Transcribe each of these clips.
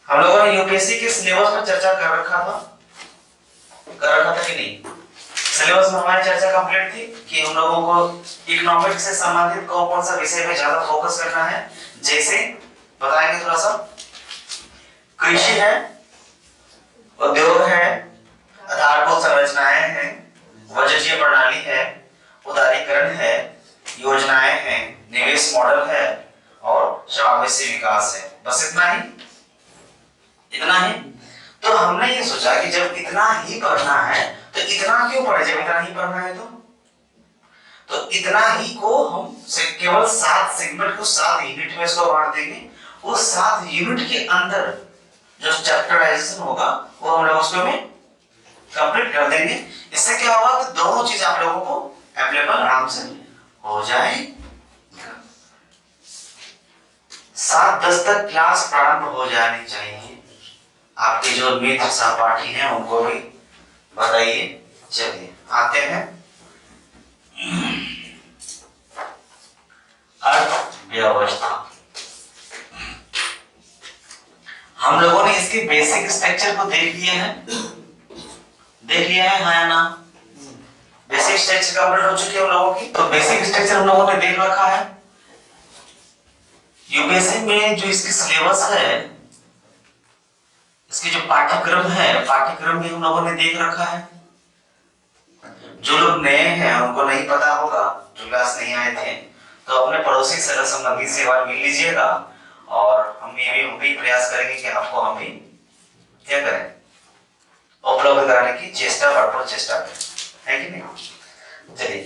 हम लोगों ने यूपीएससी के सिलेबस पर चर्चा कर रखा था कि नहीं? सिलेबस में हमारी चर्चा कंप्लीट थी कि हम लोगों को इकोनॉमिक्स से संबंधित कौन सा विषय पे ज्यादा फोकस करना है। जैसे बताएंगे थोड़ा सा, कृषि है, उद्योग है, आधारभूत संरचनाएं हैं, बजटीय प्रणाली है, उदारीकरण है, योजनाएं हैं, निवेश मॉडल है और समावेशी विकास है। बस इतना ही। तो हमने ये सोचा कि जब इतना ही पढ़ना है तो इतना क्यों पढ़े? जब इतना ही पढ़ना है तो इतना ही को हम केवल 7 सेगमेंट को 7 यूनिट में इसको बांट देंगे। वो 7 यूनिट के अंदर जो चैप्टराइजेशन होगा वो हम लोग उसको में कंप्लीट कर देंगे। इससे क्या होगा कि दोनों चीज आप लोगों को अवेलेबल आराम से हो जाए। 7:10 तक क्लास प्रारंभ हो जानी चाहिए। आपके जो मित्र सहपाठी हैं उनको भी बताइए। चलिए आते हैं अर्थव्यवस्था। हम लोगों ने इसके बेसिक स्ट्रक्चर को देख लिया है हाँ या ना? बेसिक स्ट्रक्चर कंप्लीट हो चुकी है हम लोगों की। तो बेसिक स्ट्रक्चर हम लोगों ने देख रखा है। यूपीएससी में जो इसकी सिलेबस है, इसके जो पाठ्यक्रम है, पाठ्यक्रम भी हम लोगों ने देख रखा है। जो लोग नए हैं उनको नहीं पता होगा, जो क्लास नहीं आए थे, तो अपने पड़ोसी सगा संबंधी से बात मिल लीजिएगा और हम भी प्रयास करेंगे कि आपको हम भी क्या करें, उपलब्ध कराने की भरपूर चेष्टा करें, है कि नहीं? चलिए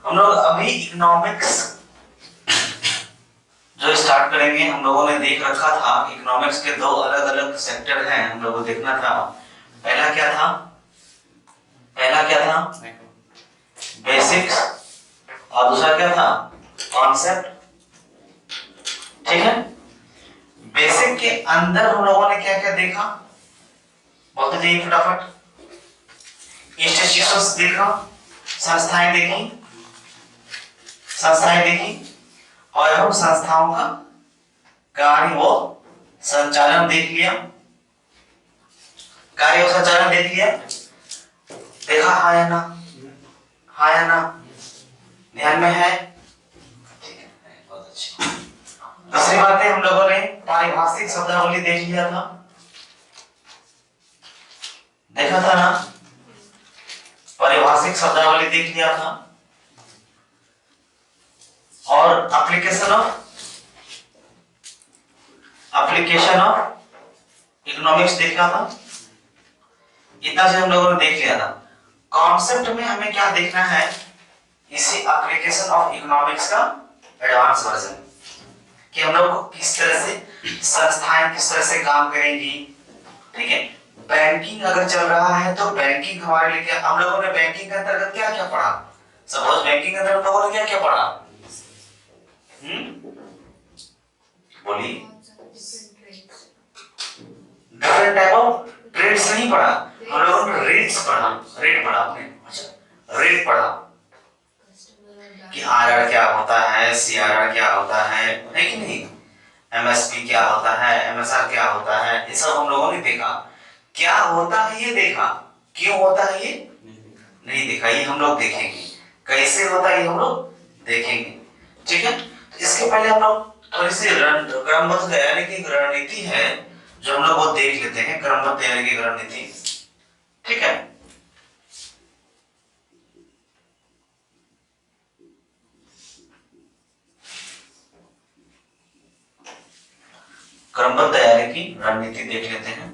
हम लोग अभी इकोनॉमिक्स जो स्टार्ट करेंगे। हम लोगों ने देख रखा था इकोनॉमिक्स के 2 अलग अलग सेक्टर हैं, हम लोगों को देखना था। पहला क्या था? बेसिक्स और दूसरा क्या था? कॉन्सेप्ट। ठीक है। बेसिक के अंदर हम लोगों ने क्या क्या देखा बोलते जाइए फटाफट। इंस्टीट्यूशंस देखा, संस्थाएं देखी और हम संस्थाओं का कार्य व संचालन देख लिया। देखा हाँ या ना? ध्यान में है? ठीक है, बहुत अच्छी। दूसरी बात है, हम लोगों ने पारिभाषिक शब्दावली देख लिया था, देखा था ना? पारिभाषिक शब्दावली देख लिया था और एप्लीकेशन ऑफ इकोनॉमिक्स देखा था। इतना से हम लोगों ने देख लिया था। कॉन्सेप्ट में हमें क्या देखना है? इसी एप्लीकेशन ऑफ इकोनॉमिक्स का एडवांस वर्जन, कि हम लोग को किस तरह से संस्थाएं किस तरह से काम करेंगी। ठीक है। बैंकिंग अगर चल रहा है तो बैंकिंग हमारे लिए क्या, हम लोगों ने बैंकिंग के अंतर्गत क्या क्या पढ़ा? सपोज बैंकिंग के अंदर हम लोगों ने क्या क्या पढ़ा? बोलिए। डिफरेंट टाइप ऑफ ट्रेड्स नहीं पढ़ा, हम लोगों ने रेट्स पढ़ा। रेट पढ़ा आपने? अच्छा, रेट पढ़ा कि आरआर क्या होता है, सीआरआर क्या होता है कि नहीं, एमएसपी क्या होता है, एमएसआर क्या होता है, ये सब हम लोगों ने देखा। क्या होता है ये देखा, क्यों होता है ये नहीं देखा। ये हम लोग देखेंगे कैसे होता है, ये हम लोग देखेंगे। ठीक है। तो इसके पहले हम लोग थोड़ी सी क्रमबद्ध तैयारी की रणनीति है जो हम लोग वो देख लेते हैं। क्रमबद्ध तैयारी की रणनीति, ठीक है। क्रमबद्ध तैयारी की रणनीति देख लेते हैं।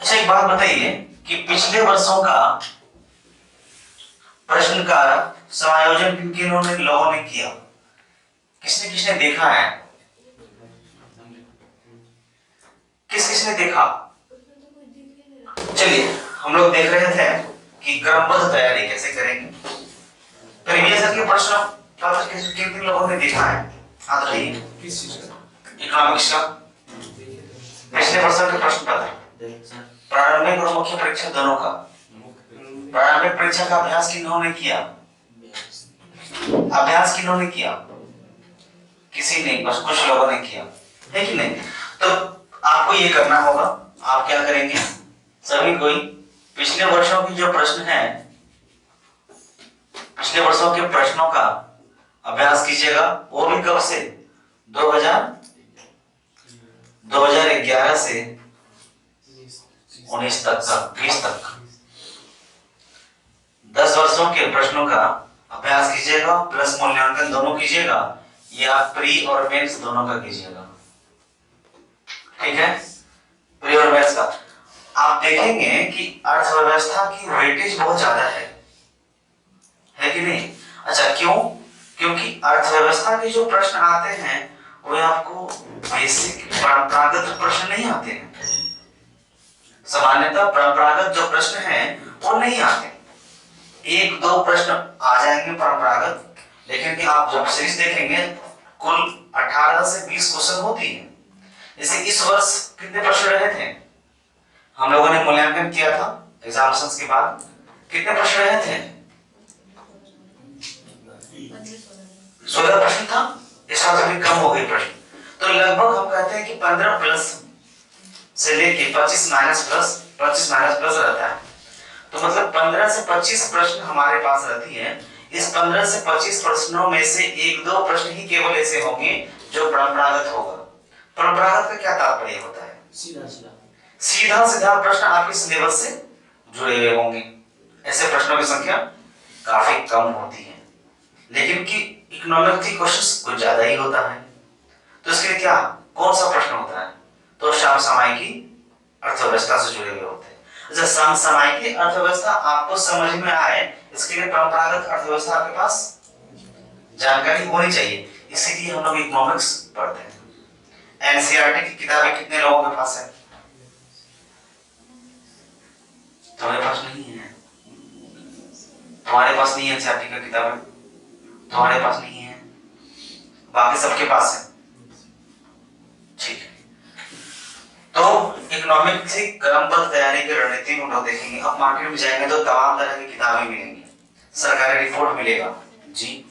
अच्छा, एक बात बताइए कि पिछले वर्षों का प्रश्न का समायोजन किन किन लोगों ने किया? किसने देखा है? किसने देखा? चलिए हम लोग देख रहे थे कि क्रमबद्ध तैयारी कैसे करेंगे। प्रीवियस के प्रश्न किन किन लोगों ने देखा है? हाँ तो रहिए। किस चीज का? इकोनॉमिक्स का पिछले वर्षों के प्रश्न पत्र, प्रारंभिक और मुख्य परीक्षा दोनों का। प्रारंभिक परीक्षा का अभ्यास किन्होंने किया? किसी ने, बस कुछ लोगों ने किया है कि नहीं। तो आपको ये करना होगा, आप क्या करेंगे, सभी कोई पिछले वर्षों की जो प्रश्न है, पिछले वर्षों के प्रश्नों का अभ्यास कीजिएगा। वो भी कब से, 2011 से 19 तक का, 20 तक 10 वर्षों के प्रश्नों का अभ्यास कीजिएगा, प्लस मूल्यांकन दोनों कीजिएगा, या प्री और मेंस दोनों का कीजिएगा। ठीक है, प्री और मेंस का आप देखेंगे कि अर्थव्यवस्था की वेटेज बहुत ज्यादा है कि नहीं। अच्छा, क्यों? क्योंकि अर्थव्यवस्था के जो प्रश्न आते हैं वे आपको बेसिक परंपरागत प्रश्न नहीं आते हैं। सामान्यतः परंपरागत जो प्रश्न हैं वो नहीं आते। एक दो प्रश्न आ जाएंगे परंपरागत, लेकिन कि आप जब सीरीज देखेंगे कुल 18 से 20 क्वेश्चन होती है। जैसे इस वर्ष कितने प्रश्न रहे थे, हम लोगों ने मूल्यांकन किया था एग्जामिनेशंस के बाद, कितने प्रश्न रहे थे? 16 प्रश्न था। इस बार थोड़ी कम हो गई प्रश्न, तो लगभग हम कहते हैं कि 15 प्लस से लेके 25 माइनस प्लस रहता है। तो मतलब 15 से 25 प्रश्न हमारे पास रहती है। इस 15 से 25 प्रश्नों में से एक दो प्रश्न ही केवल ऐसे होंगे जो परंपरागत होगा। परंपरागत का क्या तात्पर्य होता है? सीधा प्रश्न आपके सिलेबस से जुड़े हुए होंगे। ऐसे प्रश्नों की संख्या काफी कम होती है, लेकिन कि इकोनॉमिक की क्वेश्चंस कुछ ज्यादा ही होता है। तो इसके लिए क्या, कौन सा प्रश्न होता है? तो समसामयिकी अर्थव्यवस्था से जुड़े हुए होते हैं। जब समसामयिकी अर्थव्यवस्था आपको समझ में आए, इसके लिए परंपरागत अर्थव्यवस्था आपके पास जानकारी होनी चाहिए। इसीलिए हम लोग इकोनॉमिक्स पढ़ते हैं। एनसीईआरटी की किताबें कितने लोगों के पास है? तुम्हारे पास नहीं है, तुम्हारे पास नहीं है एनसीईआरटी की किताबें, तुम्हारे पास नहीं है, बाकी सबके पास है। ठीक है, तो इकोनॉमिक की क्रमबद्ध तैयारी की रणनीति हम लोग देखेंगे। अब मार्केट में जाएंगे तो तमाम तरह की किताबें मिलेंगी, सरकारी रिपोर्ट मिलेगा जी,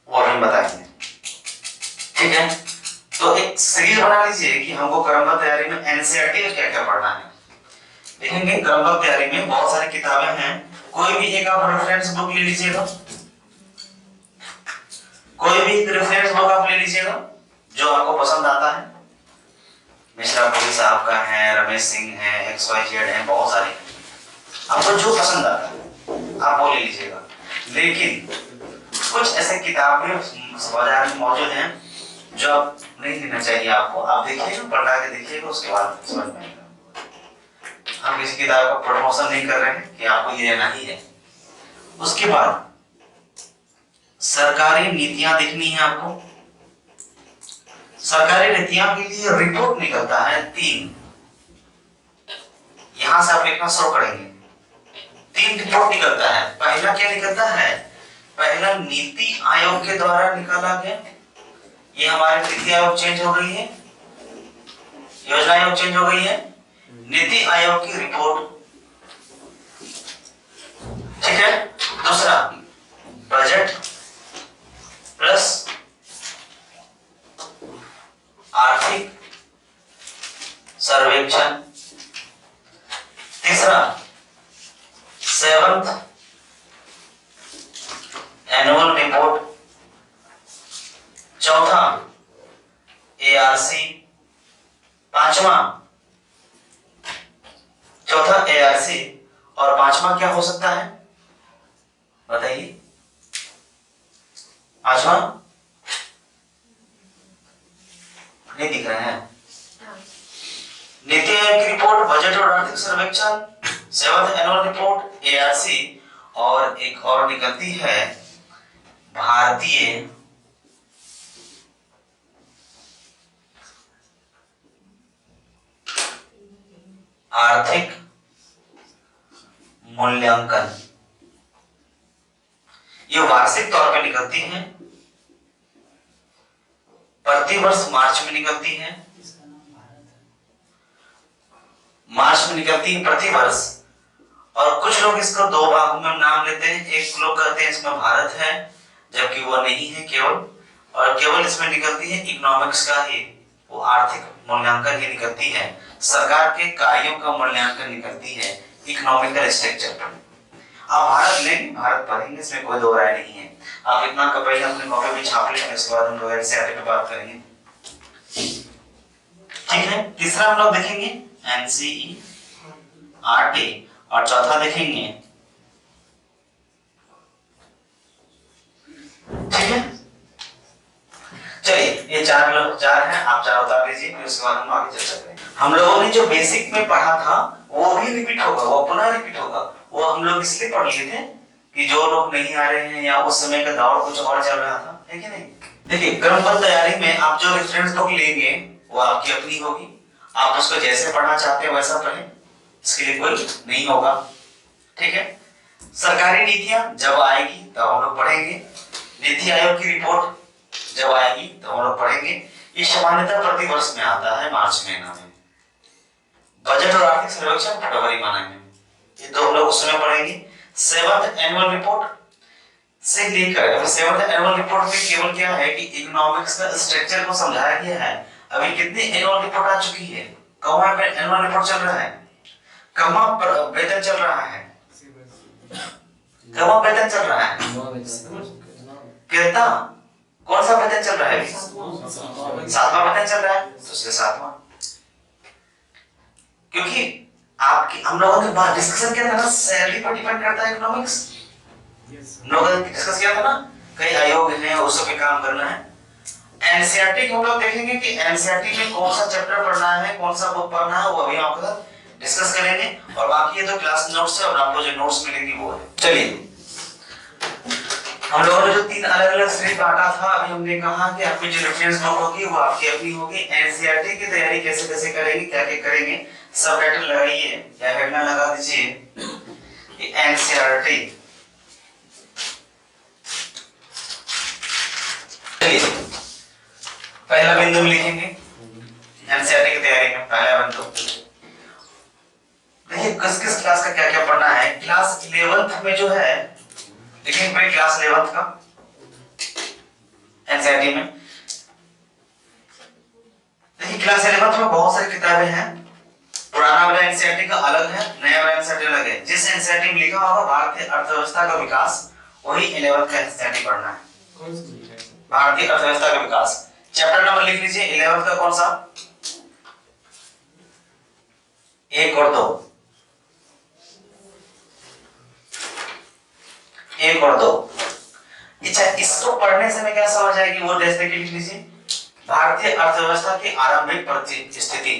वो हम बताएंगे। ठीक है, तो एक सीरीज बना लीजिए कि हमको क्रमबद्ध तैयारी में एनसीईआरटी का क्या क्या पढ़ना है। देखेंगे क्रमबद्ध तैयारी में बहुत सारी किताबें हैं, कोई भी एक आप रेफरेंस बुक ले लीजिएगा, कोई भी एक रेफरेंस बुक आप ले लीजिएगा जो आपको पसंद आता है। मिश्रा पुरी साहब का है, रमेश सिंह है, XYZ है, बहुत सारे हैं। आपको जो पसंद आता है आप वो ले लीजिएगा। लेकिन कुछ ऐसे किताबें बाजार में मौजूद हैं जो आप नहीं लेना चाहिए आपको। आप देखिएगा, पढ़ा के देखिएगा, उसके बाद समझ में आएगा। हम किसी किताब का प्रमोशन नहीं कर रहे हैं कि आपको ये लेना ही है। उसके बाद सरकारी नीतियां देखनी है आपको। सरकारी नीतियां के लिए रिपोर्ट निकलता है 3, यहां से आप लिखना शुरू करेंगे। 3 रिपोर्ट निकलता है। पहला क्या निकलता है? पहला नीति आयोग के द्वारा निकाला गया, ये हमारे नीति आयोग चेंज हो गई है, योजना आयोग चेंज हो गई है, नीति आयोग की रिपोर्ट। ठीक है, दूसरा बजट प्लस आर्थिक सर्वेक्षण, तीसरा 7th एनुअल रिपोर्ट, चौथा ARC, चौथा ARC और पांचवा क्या हो सकता है बताइए? पांचवा नहीं दिख रहे हैं। नीति आयोग की रिपोर्ट, बजट और आर्थिक सर्वेक्षण, 7th एनुअल रिपोर्ट, ARC, और एक और निकलती है भारतीय आर्थिक मूल्यांकन। ये वार्षिक तौर पे निकलती है, प्रतिवर्ष मार्च में निकलती है, मार्च में निकलती है प्रतिवर्ष। और कुछ लोग इसको 2 भागों में नाम लेते हैं। एक लोग कहते हैं इसमें भारत है, जबकि वो नहीं है, केवल और केवल इसमें निकलती है इकोनॉमिक्स का ही, वो आर्थिक मूल्यांकन ही निकलती है, सरकार के कार्यों का मूल्यांकन निकलती है, इकोनॉमिकल स्ट्रक्चर। आप भारत लेंगे, भारत पढ़ेंगे, इसमें कोई दो राय नहीं है। आप इतना का पहले अपने कॉपी में छाप लेंगे, उसके बाद हम लोग एनसीईआरटी पे बात करेंगे। ठीक है, तीसरा हम लोग देखेंगे एनसीईआरटी और चौथा देखेंगे, ठीक है। चलिए ये चार है, आप चार उतार लीजिए, फिर उसके बाद हम आगे चर्चा करेंगे। हम लोगों ने जो बेसिक में पढ़ा था वो भी रिपीट होगा, वो पुनः रिपीट होगा। वो हम लोग इसलिए पढ़ लिए थे कि जो लोग नहीं आ रहे हैं या उस समय का दौर कुछ और चल रहा था, है कि नहीं। देखिए क्रमबद्ध तैयारी में आप जो रेफरेंस बुक लेंगे वो आपकी अपनी होगी, आप उसको जैसे पढ़ना चाहते हैं वैसा पढ़ें, इसके लिए कोई नहीं होगा, ठीक है। सरकारी नीतियां जब आएगी तब हम लोग पढ़ेंगे, नीति आयोग की रिपोर्ट जब आएगी तो हम लोग पढ़ेंगे। ये सामान्यतः प्रति वर्ष में आता है मार्च महीना में। बजट और आर्थिक सर्वेक्षण फरवरी माह में, ये दो हम लोग उस समय पढ़ेंगे। सेवंथ एनुअल रिपोर्ट से लेकर, सेवंथ एनुअल रिपोर्ट में केवल क्या है कि इकोनॉमिक्स का स्ट्रक्चर को समझाया गया है। अभी कितनी एनुअल रिपोर्ट आ चुकी है, कौवा पे एनुअल रिपोर्ट चल रहा है, कमा वेतन चल रहा है, कमा वेतन चल रहा है, कितना कौन सा वेतन चल रहा है, सातवां वेतन चल रहा है, तो इसलिए सातवां। क्योंकि आपकी हम लोगों ने बात डिस्कशन किया था ना, सैलरी पर डिपेंड करता है इकोनॉमिक्स, हम लोगों ने डिस्कस किया था ना, कई आयोग हैं उस पे काम करना है। एनसीईआरटी हम लोग देखेंगे कि एनसीईआरटी में कौन सा चैप्टर पढ़ना है, कौन सा बुक पढ़ना है, वो अभी आपके साथ डिस्कस करेंगे। और बाकी ये तो क्लास नोट्स है और आपको जो नोट्स मिलेंगी वो है। चलिए हम लोगों ने जो तीन अलग अलग श्रेणी बांटा था, अभी हमने कहा कि आपकी जो रेफरेंस बुक होगी वो आपकी अपनी होगी। एनसीईआरटी की तैयारी कैसे कैसे करेंगे, क्या क्या करेंगे, सब टाइटल लगाइए या हेडलाइन लगा दीजिए कि एनसीईआरटी। चलिए पहला बिंदु लिखेंगे एनसीईआरटी की तैयारी में, पहला बिंदु देखिए किस किस क्लास का क्या क्या पढ़ना है। क्लास 11th में जो है, देखिए भाई क्लास 11th का एनसीईआरटी में, देखिए क्लास 11th में बहुत सारी किताबें हैं। पुराना वाला एनसीईआरटी का अलग है, नया वाला एनसीईआरटी अलग है। जिस एनसीईआरटी में लिखा होगा भारतीय अर्थव्यवस्था का विकास, वही 11th का एनसीईआरटी पढ़ना है। कौन सा लिखा है? भारतीय अर्थव्यवस्था का विकास। चैप्टर नंबर लिख लीजिए 11th का कौन सा, 1 और 2, 1 और 2। अच्छा इसको पढ़ने से मैं क्या समझ आएगी वो देख के लिख लीजिए, भारतीय अर्थव्यवस्था की आरंभिक स्थिति,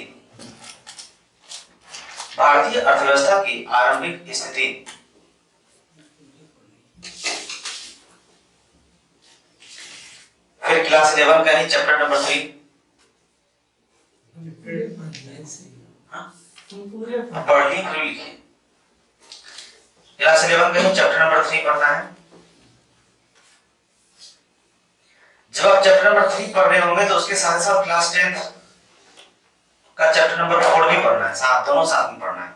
भारतीय अर्थव्यवस्था की आरंभिक स्थिति। फिर क्लास 11 का ही चैप्टर नंबर 3, पढ़ ली फिर लिखिए। क्लास 11 का ही चैप्टर नंबर 3 पढ़ना है। जब आप चैप्टर नंबर 3 पढ़ रहे होंगे तो उसके साथ साथ क्लास 10th का चैप्टर नंबर 4 भी पढ़ना है, साथ दोनों साथ में पढ़ना है,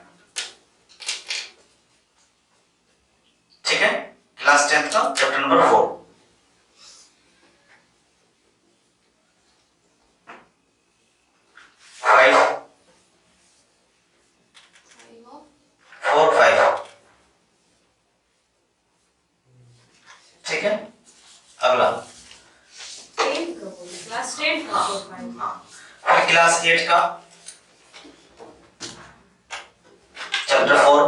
ठीक है। क्लास 10th का चैप्टर नंबर 4, ठीक है। अगला क्लास 8 का चैप्टर 4,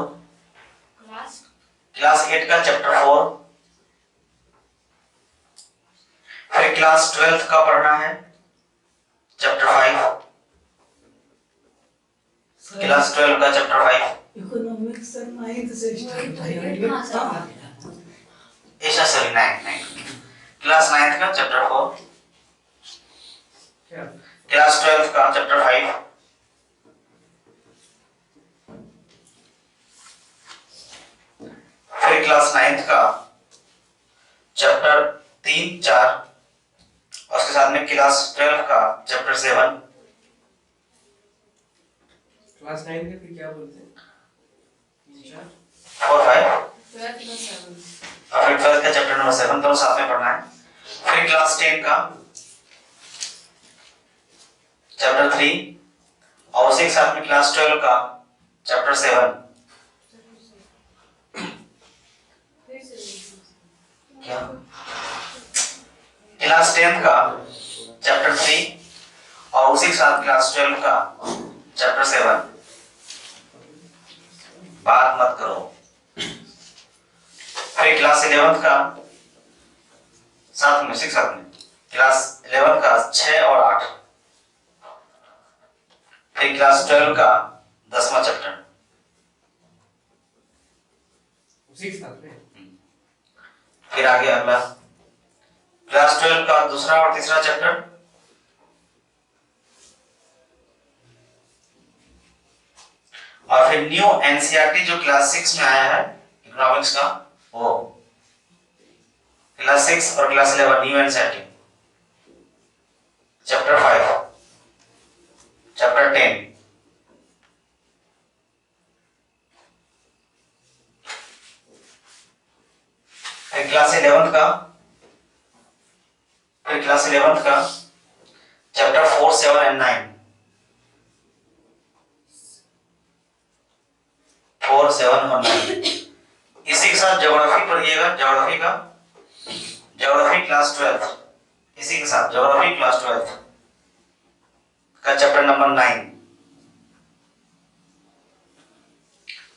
क्लास 8 का चैप्टर 4। फिर क्लास 12th का पढ़ना है चैप्टर 5, क्लास 12 का चैप्टर 5। इकोनॉमिक्स सर 9th से स्टार्ट ऐसा सॉरी 9 क्लास 9th का चैप्टर 4, क्लास 12th का चैप्टर 5। फिर क्लास 9th का चैप्टर 3, 4 और उसके साथ में क्लास 12 का चैप्टर 7। क्लास 9 के फिर क्या बोलते हैं 4, 5 12 का 7 और फिर 12 का चैप्टर नंबर 7 दोनों साथ में पढ़ना है। फिर क्लास 10 का चैप्टर 3 और उसी के साथ में क्लास 12 का चैप्टर 7 क्या क्लास 10 का चैप्टर 3 और उसी के साथ क्लास 12 का चैप्टर 7। बात मत करो। फिर क्लास 11 का साथ में क्लास 11 का 6 और 8। फिर क्लास 12 का 10वां चैप्टर उसी के साथ में। फिर आगे अगला क्लास 12 का दूसरा और तीसरा चैप्टर। और फिर न्यू एनसीईआरटी जो क्लास 6 में आया है इकोनॉमिक्स का, वो क्लास 6 और class 11 new NCERT chapter 5 chapter 10। फिर क्लास 11 का चैप्टर 4, 7 एंड 9। 4, 7 और 9। इसी के साथ ज्योग्राफी पढ़िएगा, ज्योग्राफी क्लास 12। इसी के साथ ज्योग्राफी क्लास 12 का चैप्टर नंबर 9।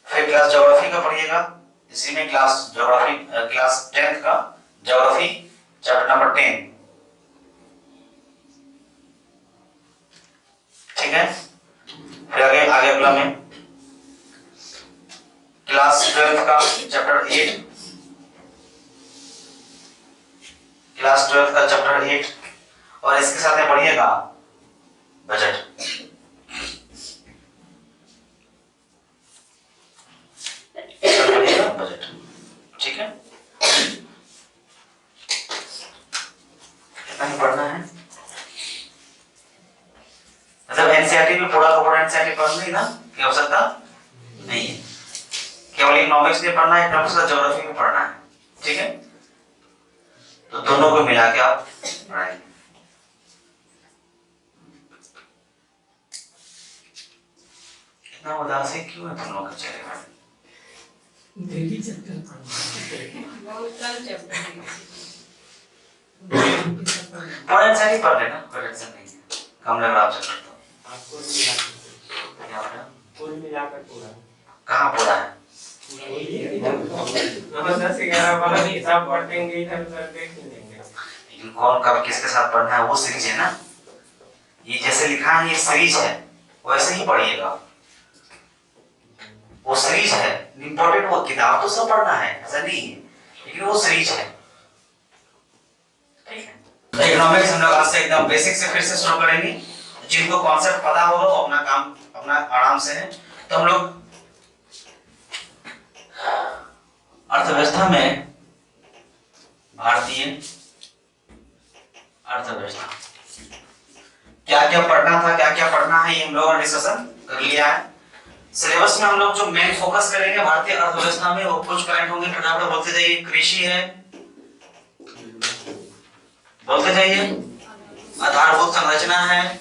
फिर क्लास ज्योग्राफी का पढ़िएगा, इसी में क्लास 10 का ज्योग्राफी चैप्टर नंबर 10। ठीक है। फिर आगे अगला में क्लास 12 का चैप्टर 8, क्लास 12 का चैप्टर 8 और इसके साथ में पढ़िएगा बजट। बजट, ठीक है। कितना ही पढ़ना है, मतलब एनसीईआरटी भी पूरा का पूरा एनसीईआरटी पढ़ना ही ना, की आवश्यकता नहीं है। केवल इकोनॉमिक्स नहीं पढ़ना है, इकोनॉमिक्स का ज्योग्राफी भी पढ़ना है, ठीक है। तो दोनों को मिला के आप पढ़ाएंगे। इतना उदासी क्यों है तुम लोग के चेहरे पर? डेली चैप्टर पढ़ना बहुत कल चैप्टर पूरा एनसीईआरटी पढ़ लेना, कोई टेंशन नहीं है। कम लग रहा आपसे करता हूँ। आपको मिला क्या बोला? कुल मिलाकर पूरा कहाँ पूरा है? 10-11 वाला नहीं, सब पढ़ेंगे इधर उधर देख लेंगे। लेकिन कौन कब किसके साथ पढ़ना है वो सीरीज है ना। ये जैसे लिखा है ये सीरीज है, वैसे ही पढ़िएगा। वो सीरीज है, इम्पोर्टेंट वो किताब तो सब पढ़ना है ऐसा नहीं है, लेकिन वो सीरीज है, ठीक है। तो इकोनॉमिक्स हम लोग आज से एकदम बेसिक से फिर से शुरू करेंगे। जिनको कॉन्सेप्ट पता होगा वो अपना काम अपना आराम से है। तो हम लोग अर्थव्यवस्था में भारतीय अर्थव्यवस्था क्या क्या पढ़ना था, क्या क्या पढ़ना है, ये हम लोगों ने डिस्कशन कर लिया है। सिलेबस में हम लोग जो मेन फोकस करेंगे भारतीय अर्थव्यवस्था में वो कुछ पॉइंट होंगे, फटाफट बोलते जाइए। कृषि है, बोलते जाइए। आधारभूत संरचना है,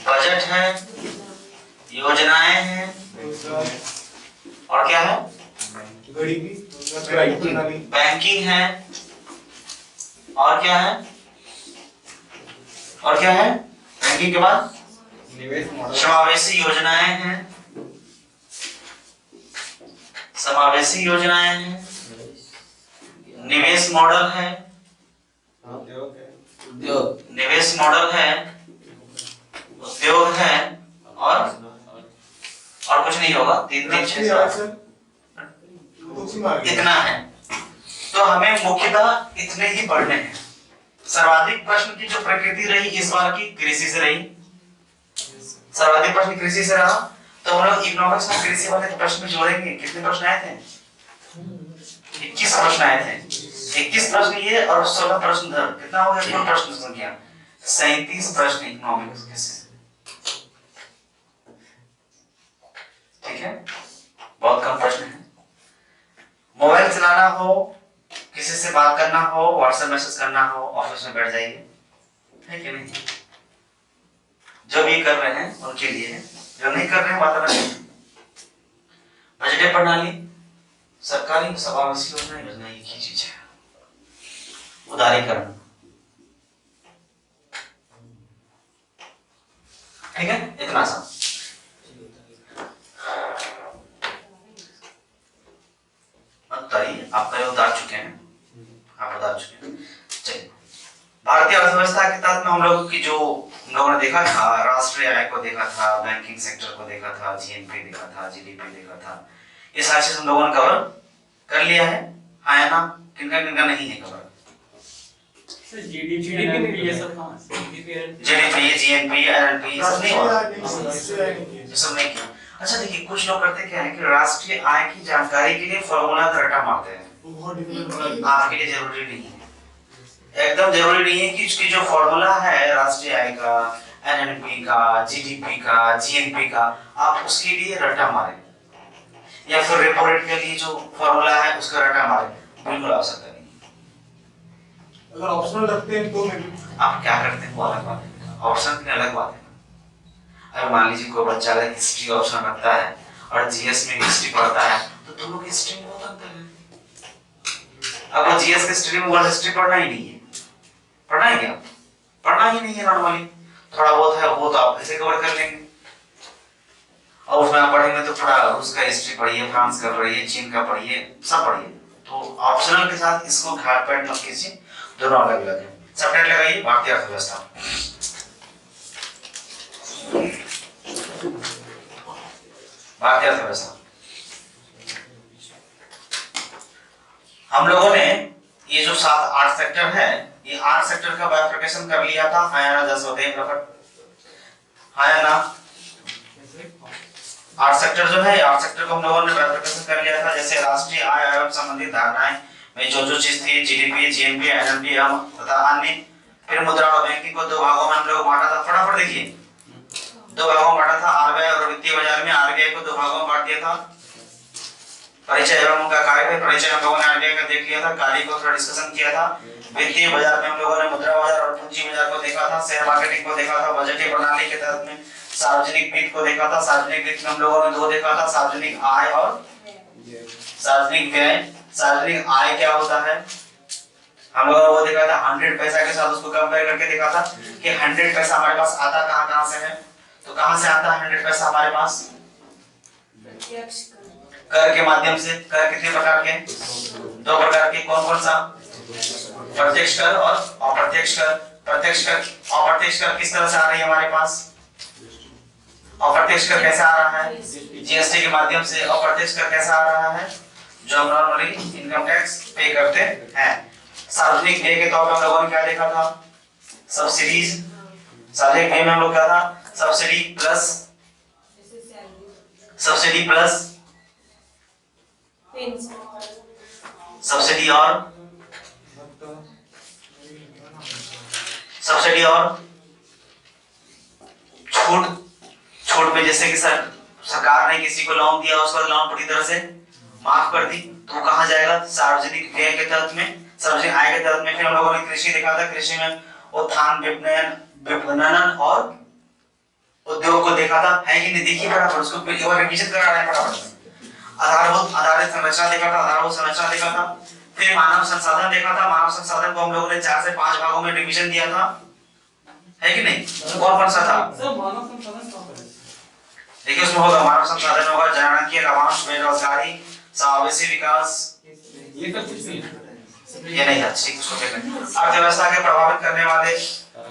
बजट है, योजनाएं हैं, और क्या है, बैंकिंग है, और क्या है, बैंकिंग के बाद समावेशी योजनाएं हैं, निवेश मॉडल है, उद्योग है, और कुछ नहीं होगा। 3 3 6 इतना है। तो हमें मुख्यतः इतने ही पढ़ने हैं। सर्वाधिक प्रश्न की जो प्रकृति रही इस बार की कृषि से रही, सर्वाधिक प्रश्न कृषि से रहा। तो हम लोग इकोनॉमिक्स में कृषि वाले प्रश्न जोड़ेंगे। कितने प्रश्न आए थे? 21 प्रश्न आए थे। 21 प्रश्न ये और 16 प्रश्न उधर, कितना हो गया कुल प्रश्न संख्या? 37 प्रश्न इकोनॉमिक्स के से, ठीक है। बहुत कम प्रश्न है। मोबाइल चलाना हो, किसी से बात करना हो, व्हाट्सएप मैसेज करना हो, ऑफिस में बैठ जाइए, है कि नहीं? जो भी कर रहे हैं उनके लिए है, जो नहीं कर रहे हैं बात अलग है। बजट प्रणाली सरकारी समावेशी योजना एक ही चीज है, उदारीकरण। ठीक है, इतना सा। आप पहले उतार चुके हैं, आप उतार चुके हैं। चलिए, भारतीय अर्थव्यवस्था के तहत में हम लोग की जो हम लोगों ने देखा था, राष्ट्रीय आय को देखा था, बैंकिंग सेक्टर को देखा था, जीएनपी देखा था, जीडीपी देखा था, ये सारी चीज हम लोगों ने कवर कर लिया है। हाँ या ना? किनका किनका नहीं है कवर? जीडीपी ये सब कहां से? जीडीपी, जीएनपी, एनएलपी ये सब नहीं हुआ, ये सब नहीं किया। अच्छा देखिए, कुछ लोग करते क्या है कि राष्ट्रीय आय की जानकारी के लिए फॉर्मूला रटा मारते हैं, आपके लिए जरूरी नहीं है, एकदम जरूरी नहीं है कि उसकी जो फॉर्मूला है राष्ट्रीय आय का, एनएलपी का, जीडीपी का, जीएनपी का, आप उसके लिए रटा मारें, या फिर रेपो रेट के लिए जो फॉर्मूला है उसका रटा मारें, बिल्कुल आवश्यकता नहीं। अगर ऑप्शनल रखते हैं तो आप क्या करते हैं वो अलग बात है, ऑप्शन की अलग बात है। अगर मान लीजिए कोई बच्चा अगर हिस्ट्री ऑप्शन रखता है और जीएस में हिस्ट्री पढ़ता है, तो दोनों की हिस्ट्री में बहुत अंतर है। अब वो जीएस की हिस्ट्री में वर्ल्ड हिस्ट्री पढ़ना ही नहीं है, पढ़ना है क्या? पढ़ना ही नहीं है नॉर्मली, थोड़ा बहुत है वो तो आप ऐसे कवर कर लेंगे, और उसमें आप पढ़ेंगे तो थोड़ा रूस का हिस्ट्री पढ़िए, फ्रांस का पढ़िए, चीन का पढ़िए, सब पढ़िए। तो ऑप्शनल के साथ इसको घाट पैट मत कीजिए, दोनों अलग अलग है। सबनेट लगाइए भारतीय अर्थव्यवस्था। भारतीय अर्थव्यवस्था हम लोगों ने ये जो 7-8 सेक्टर है, ये 8 सेक्टर का बाइफरकेशन कर लिया था। हाँ या ना? 10 होते हैं प्रकट, हाँ या ना? 8 सेक्टर जो है, 8 सेक्टर को हम लोगों ने बाइफरकेशन कर लिया था। जैसे राष्ट्रीय आय एवं संबंधित धारणाएं में जो चीज थी, जीडीपी, जीएनपी, एनएलपी तथा अन्य। फिर मुद्रा और बैंकिंग को 2 भागों में हम लोग बांटा था। फटाफट देखिए, 2 भागों में बांटा था। आरबीआई और वित्तीय बाजार में आरबीआई को 2 भागों में बांट दिया था। परिचय एवं उनका कार्य, परिचय हम लोगों ने आरबीआई का देख लिया था, कार्य को थोड़ा डिस्कशन किया था। वित्तीय बाजार में हम लोगों ने मुद्रा बाजार और पूंजी बाजार को देखा था, शेयर मार्केटिंग को देखा था, बजटीय प्रणाली के तहत में सार्वजनिक वित्त को देखा था। सार्वजनिक वित्त में हम लोगों ने 2 देखा था, सार्वजनिक आय और सार्वजनिक व्यय। सार्वजनिक आय क्या होता है हम लोगों ने वो देखा था, 100 पैसा के साथ उसको कंपेयर करके देखा था कि 100 पैसा हमारे पास आता कहां से है। तो कहां से आता है 100 पैसा हमारे पास? कर के माध्यम से। कर कितने प्रकार के? 2 प्रकार के। कौन कौन सा? प्रत्यक्ष कर और अप्रत्यक्ष कर। प्रत्यक्ष कर, अप्रत्यक्ष कर किस तरह से आ रही है हमारे पास? अप्रत्यक्ष कर कैसा आ रहा है? जीएसटी के माध्यम से। अप्रत्यक्ष कर कैसा आ रहा है? जो हम नॉर्मली इनकम टैक्स पे करते हैं। सार्वजनिक व्यय के तौर पर हम लोगों ने क्या देखा था? सब्सिडीज। सार्वजनिक व्यय में हम लोग क्या था? Subsidy plus subsidy plus subsidy और सब्सिडी और छूट। छूट में जैसे कि सरकार ने किसी को लोन दिया, उसको लोन पूरी तरह से माफ कर दी, तो वो कहां जाएगा? सार्वजनिक व्यय के तहत में, सार्वजनिक आय के तहत में। फिर हम लोगों ने कृषि देखा था, कृषि में उत्थान, विपणन और उद्योग को देखा था, है कि नहीं? देखिए फटाफट, उसको एक बार रिवीजन करा रहे हैं फटाफट। आधारभूत आधारित संरचना देखा था, आधारभूत संरचना देखा था। फिर मानव संसाधन देखा था। मानव संसाधन को हम लोगों ने 4 से 5 भागों में डिवीजन दिया था, है कि नहीं? कौन कौन सा था? सर मानव संसाधन कहां पर है? देखिए उसमें होगा मानव संसाधन होगा, जनगणकीय, लाभांश, बेरोजगारी, समावेशी विकास, ये सब कुछ नहीं है। ये नहीं था। ठीक, उसको देखते हैं। अर्थव्यवस्था के प्रभावित करने वाले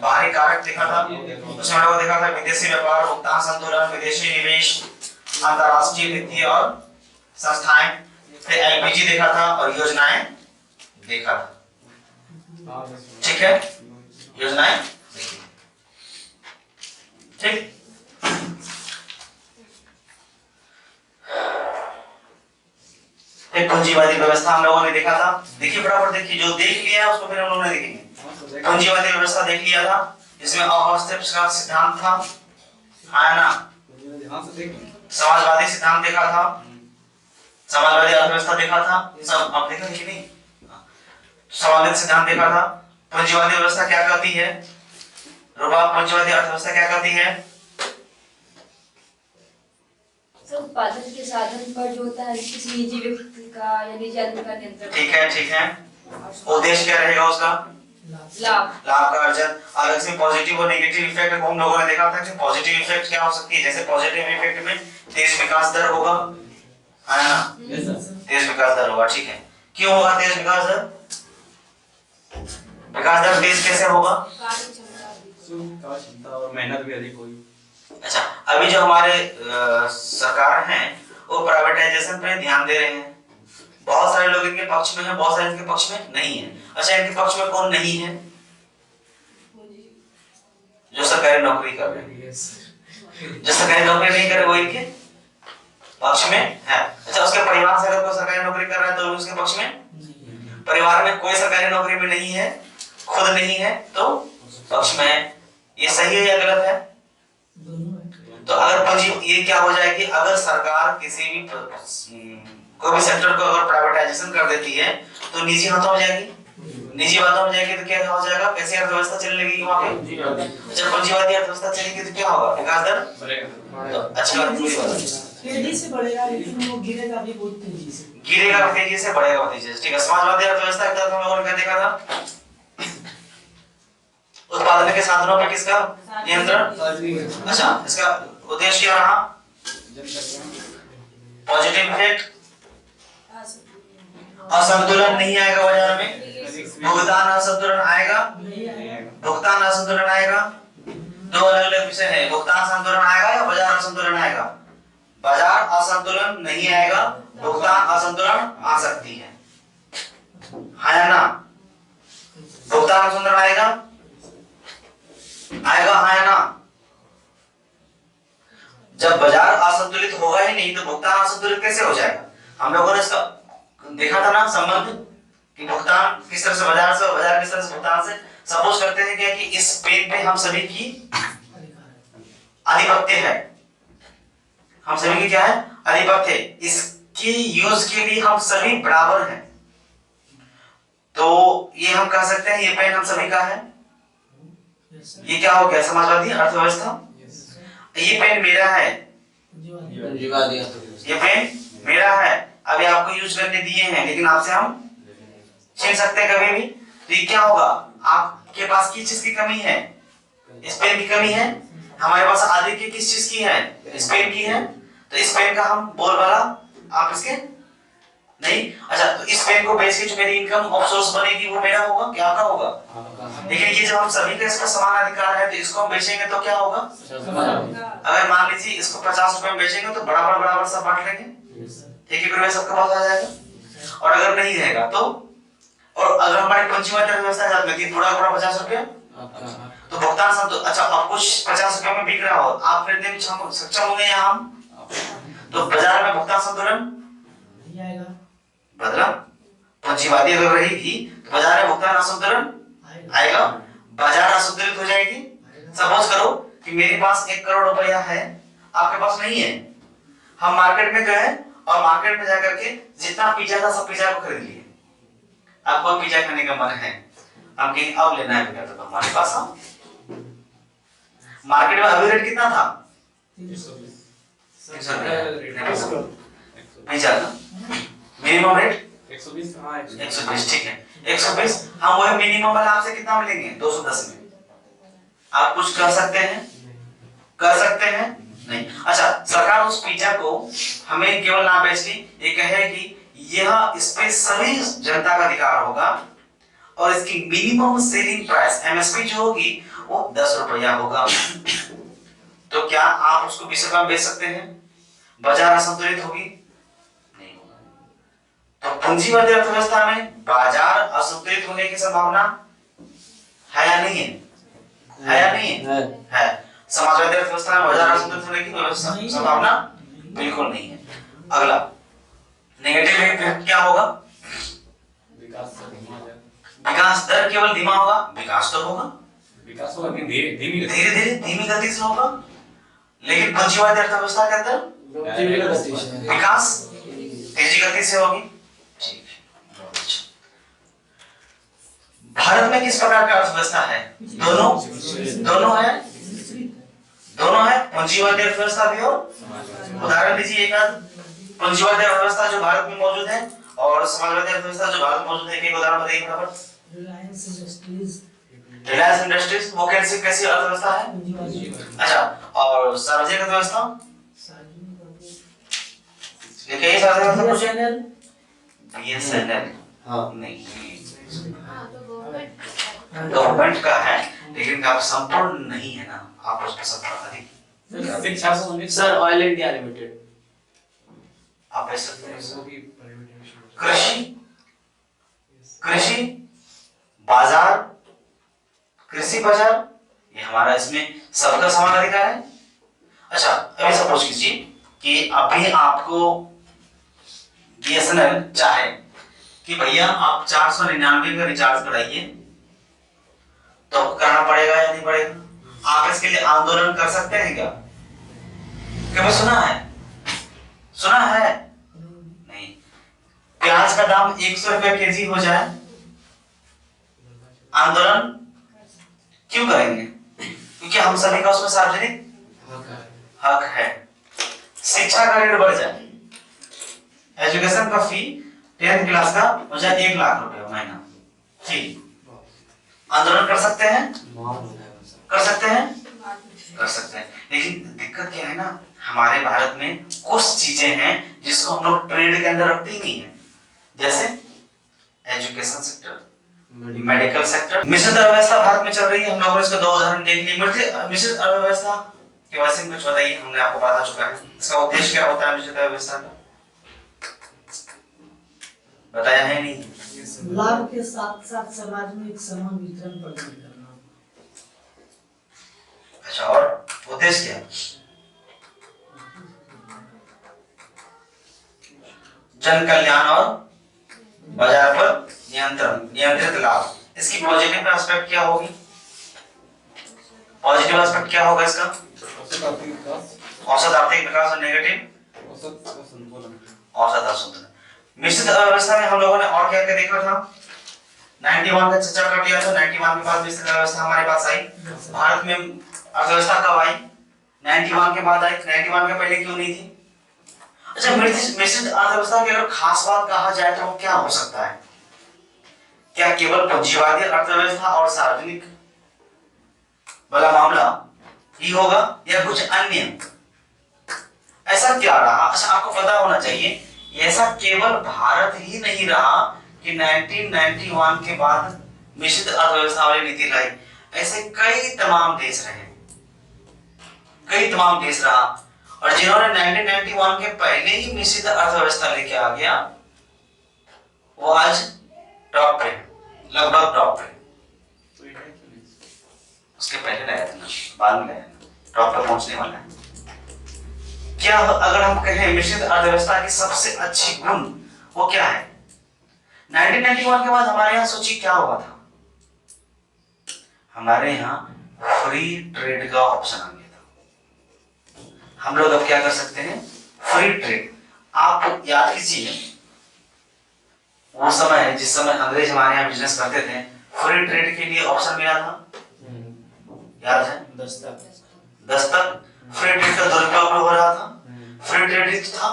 बाहरी कारक देखा था। उसमें हम लोगों देखा था विदेशी व्यापार, भुगतान संतुलन, विदेशी निवेश, अंतरराष्ट्रीय वित्तीय और संस्थाएं। फिर एलपीजी देखा था और योजनाएं देखा था। ठीक है, योजनाएं देखी। ठीक, एक पूंजीवादी व्यवस्था हम लोगों ने देखा था। देखिए बराबर देखिए, जो देख लिया है उसको फिर हम लोगों ने देखेंगे। पूंजीवादी व्यवस्था देख लिया था, जिसमें अहस्ताक्षर का सिद्धांत था, है ना? समाजवादी सिद्धांत देखा था, समाजवादी अर्थव्यवस्था देखा था, सब आप देखा कि नहीं? समाजवादी सिद्धांत देखा था। पूंजीवादी व्यवस्था क्या कहती है? रुबा पूंजीवादी अर्थव्यवस्था क्या करती है? सर उत्पादन के साधन पर जो होता है किसी निजी व्यक्ति का या निजी आदमी का नियंत्रण। ठीक है, ठीक है। उद्देश्य क्या रहेगा उसका? लाभ। लाभ का अर्जन। और इसमें पॉजिटिव और नेगेटिव इफेक्ट को हम लोगों ने देखा था कि पॉजिटिव इफेक्ट क्या हो सकती है, जैसे पॉजिटिव इफेक्ट में तेज विकास दर होगा, है ना? तेज विकास दर होगा, ठीक है। क्यों होगा तेज विकास दर? विकास दर तेज कैसे होगा? क्षमता और मेहनत भी अधिक होगी। अच्छा, अभी जो हमारे सरकार हैं वो प्राइवेटाइजेशन पे ध्यान दे रहे हैं। बहुत सारे लोग इनके पक्ष में हैं, बहुत सारे इनके पक्ष में नहीं है। अच्छा, इनके पक्ष में कौन नहीं है? जो सरकारी नौकरी कर रहे हैं। जो सरकारी नौकरी नहीं करे वो इनके पक्ष में है। अच्छा, उसके परिवार से अगर कोई सरकारी नौकरी कर रहा है तो उसके पक्ष में? परिवार में कोई सरकारी नौकरी में नहीं है, खुद नहीं है तो पक्ष में है। ये सही है या गलत है? तो अगर पूंजी, ये क्या हो जाएगी, अगर सरकार किसी भी कोई भी सेक्टर को अगर प्राइवेटाइजेशन कर देती है तो निजी हाथों में जाएगी। निजी हाथों में जाएगी तो क्या हो जाएगा? कैसी अर्थव्यवस्था चलेगी वहां पे? जब पूंजीवादी अर्थव्यवस्था चलेगी तो क्या होगा? विकास दर बढ़ेगा। तो अच्छा, तेजी से बढ़ेगा लेकिन वो गिरेगा भी बहुत तेजी से। गिरेगा भी तेजी से, बढ़ेगा भी तेजी से, ठीक है। समाजवादी अर्थव्यवस्था के तहत हम लोगों ने क्या देखा था? उत्पादन के साधनों पर किसका नियंत्रण? अच्छा, इसका उद्देश्य क्या रहा? पॉजिटिव इफेक्ट, असंतुलन नहीं आएगा बाजार में, भुगतान असंतुलन आएगा, भुगतान असंतुलन आएगा। दो अलग अलग विषय है, भुगतान असंतुलन आएगा या बाजार असंतुलन आएगा? बाजार असंतुलन नहीं आएगा, भुगतान असंतुलन आ सकती है या ना? भुगतान असंतुलन आएगा, हाँ या ना? जब बाजार असंतुलित होगा ही नहीं तो भुगतान असंतुलित कैसे हो जाएगा? हम लोगों ने इसका देखा था ना संबंध कि भुगतान किस तरह से बाजार से और बाजार किस तरह से भुगतान से। सपोज करते हैं क्या कि इस पेन पे हम सभी की आधिपत्य है, हम सभी की क्या है? आधिपत्य। इसकी यूज के लिए हम सभी बराबर हैं, तो ये हम कह सकते हैं ये पेन हम सभी का है। ये क्या हो गया? समाजवादी अर्थव्यवस्था। ये पेन मेरा है, ये पेन मेरा है, अभी आपको यूज करने दिए हैं लेकिन आपसे हम छीन सकते हैं कभी भी। तो ये क्या होगा? आपके पास किस चीज की कमी है? इस पेन की कमी है। हमारे पास आधिक्य किस चीज की है? इस पेन की है। तो इस पेन का हम बोलबाला आप इसके नहीं। अच्छा, तो इस पेन को बेच के जो मेरी इनकम ऑफ सोर्स बनेगी वो मेरा होगा, क्या आपका होगा? लेकिन ये जब हम सभी का इसका समान अधिकार है तो इसको हम बेचेंगे तो क्या होगा? अगर मान लीजिए इसको 50 रुपए में बेचेंगे तो बराबर बराबर सब बांट लेंगे, ठीक है, फिर सबके पास आ जाएगा। और अगर नहीं रहेगा तो, और अगर हमारी पूंजीवादी अर्थव्यवस्था जात में थी थोड़ा थोड़ा 50 रुपए तो भुगतान सब तो अच्छा, अब कुछ 50 रुपए में बिक रहा हो, आप खरीदने में सक्षम होंगे या हम? तो बाजार में भुगतान संतुलन नहीं आएगा, बदला। पूंजीवादी अगर रहेगी तो बाजार में भुगतान असंतुलन आएगा, बाजार असंतुलित हो जाएगी। सपोज करो कि मेरे पास 1 करोड़ रुपया है, आपके पास नहीं है। हम मार्केट में गए और मार्केट में जाकर के जितना पिज्जा था सब पिज्जा को खरीद लिए। आपको पिज्जा खाने का मन है, हम कहीं अब लेना है बेटा तो हमारे पास हम मार्केट में अभी रेट कितना था? 300 पिज्जा का मिनिमम रेट 120, ठीक है 120। हम वही मिनिमम वाला आपसे कितना में लेंगे? 210 में। आप कुछ कर सकते हैं? कर सकते हैं? नहीं। अच्छा, सरकार उस पिज्जा को हमें केवल ना बेच के ये कहे कि यह इस पे सभी जनता का अधिकार होगा और इसकी मिनिमम सेलिंग प्राइस एमएसपी जो होगी वो 10 रुपया होगा। तो क्या आप उसको 20 रुपए में बेच सकते हैं? बाजार असंतुलित होगी? नहीं होगा। तो पूंजीवादी अर्थव्यवस्था में बाजार असंतुलित होने की संभावना है या नहीं है? है या नहीं है? है। समाजवादी अर्थव्यवस्था में बाजार असंतुलित होने की संभावना बिल्कुल नहीं है। अगला नेगेटिव इफेक्ट क्या होगा? विकास दर केवल धीमा होगा, विकास तो होगा, विकास होगा लेकिन धीरे धीरे धीमी गति से होगा। लेकिन पूंजीवादी अर्थव्यवस्था के अंदर विकास तेजी गति से होगी। ठीक है, भारत में किस प्रकार की अर्थव्यवस्था है? दोनों है पूंजीवादी अर्थव्यवस्था भी और उदाहरण दीजिए एक आध पूंजीवादी अर्थव्यवस्था जो भारत में मौजूद है और समाजवादी अर्थव्यवस्था जो भारत में मौजूद है, एक उदाहरण बताइए फटाफट। रिलायंस इंडस्ट्रीज वो कैसी अर्थव्यवस्था है? अच्छा, और सार्वजनिक अर्थव्यवस्था देखिए BSNL हाँ नहीं गवर्नमेंट का है लेकिन आप संपूर्ण नहीं है ना, आप उसका सब अधिक शिक्षा संबंधित सर ऑयल इंडिया लिमिटेड। आप ऐसा कृषि बाजार ये हमारा इसमें सबका समान अधिकार है। अच्छा अभी सपोज कीजिए कि अभी आपको BSNL चाहे कि भैया आप 499 का रिचार्ज कराइए, तो करना पड़ेगा या नहीं पड़ेगा? आप इसके लिए आंदोलन कर सकते हैं क्या? कभी सुना है नहीं। प्याज का दाम 100 रुपए केजी हो जाए, आंदोलन क्यों करेंगे? क्योंकि हम सभी का उसमें सार्वजनिक हक है। शिक्षा का रेट बढ़ जाए, एजुकेशन का फी 10th क्लास का हो जाए 1 लाख रुपए महीना फी, आंदोलन कर सकते हैं? लेकिन दिक्कत क्या है ना, हमारे भारत में कुछ चीजें हैं जिसको हम लोग ट्रेड के अंदर रखते ही नहीं है, जैसे एजुकेशन सेक्टर, मेडिकल सेक्टर। मिश्रित अर्थव्यवस्था भारत में चल रही है, हम लोगों ने इसके 2 उदाहरण देख लिए। मिश्रित अर्थव्यवस्था के बारे में कुछ बताइए, हमने आपको बता चुका है इसका उद्देश्य क्या होता है। मिश्रित अर्थव्यवस्था का बताया है नहीं? लाभ के साथ साथ समाज में एक समान वितरण प्रदान करना। अच्छा, और उद्देश्य क्या है? जन कल्याण और बाजार पर नियंत्रित लाभ। इसकी पॉजिटिव एस्पेक्ट क्या होगी? पॉजिटिव एस्पेक्ट क्या होगा इसका? औसत आर्थिक विकास और नेगेटिव औसत असंतुलन। मिश्रित अर्थव्यवस्था में हम लोगों ने और क्या क्या देखा था? 91 का चर्चा कर लिया था। 91 के बाद मिश्रित अर्थव्यवस्था हमारे पास आई। भारत में अर्थव्यवस्था कब आई? 91 के बाद आई। 91 के पहले क्यों नहीं थी? अच्छा, मिश्रित अर्थव्यवस्था की अगर खास बात कहा जाए तो क्या हो सकता है? क्या केवल पूंजीवादी अर्थव्यवस्था और सार्वजनिक वाला मामला ही होगा या कुछ अन्य? ऐसा क्या रहा? अच्छा, आपको पता होना चाहिए ऐसा केवल भारत ही नहीं रहा कि 1991 के बाद मिश्रित अर्थव्यवस्था वाली नीति लाई। ऐसे कई तमाम देश रहा और जिन्होंने 1991 के पहले ही मिश्रित अर्थव्यवस्था लेके आ गया वो आज टॉप पे, लगभग टॉप पे। उसके पहले लाया था ना, बाद में लाया था, टॉप पे पहुंचने वाला है। क्या अगर हम कहें मिश्रित अर्थव्यवस्था की सबसे अच्छी गुण वो क्या है? 1991 के बाद हमारे यहाँ सोचिए क्या हुआ था? हमारे यहाँ फ्री ट्रेड का ऑप्शन आ गया था। हम लोग अब क्या कर सकते हैं? Free trade. आप याद कीजिए वो समय जिस समय अंग्रेज हमारे यहाँ बिजनेस करते थे, फ्री ट्रेड के लिए ऑप्शन मिला था, याद है? दस्तक। फ्री ट्रेड का दुरुपयोग हो रहा था, फ्री ट्रेड था,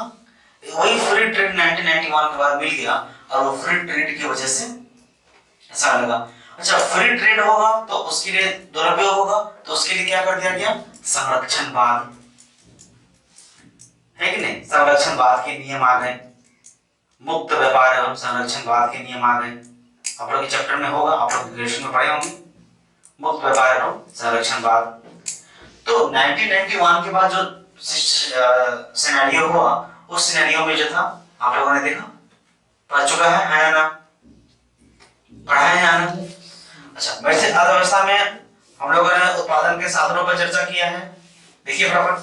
वही फ्री ट्रेड 1991 के बाद मिल गया और वो फ्री ट्रेड की वजह से ऐसा लगा। अच्छा, फ्री ट्रेड होगा तो उसके लिए दुरुपयोग होगा, तो उसके लिए क्या कर दिया गया? संरक्षणवाद, है कि नहीं? संरक्षणवाद के नियम आ गए, मुक्त व्यापार एवं संरक्षणवाद के नियम आ गए। आप लोग के चैप्टर में होगा, आप लोग ग्रेजुएशन में पढ़े होंगे, मुक्त व्यापार एवं संरक्षणवाद। तो 1991 के बाद जो सिनेरियो हुआ, उस सिनेरियो में जो था आप लोगों ने देखा, पढ़ चुका है या ना? पढ़ा है या ना? अच्छा, वैसे अर्थव्यवस्था में हम लोगों ने उत्पादन के साधनों पर चर्चा किया है। देखिए फटाफट,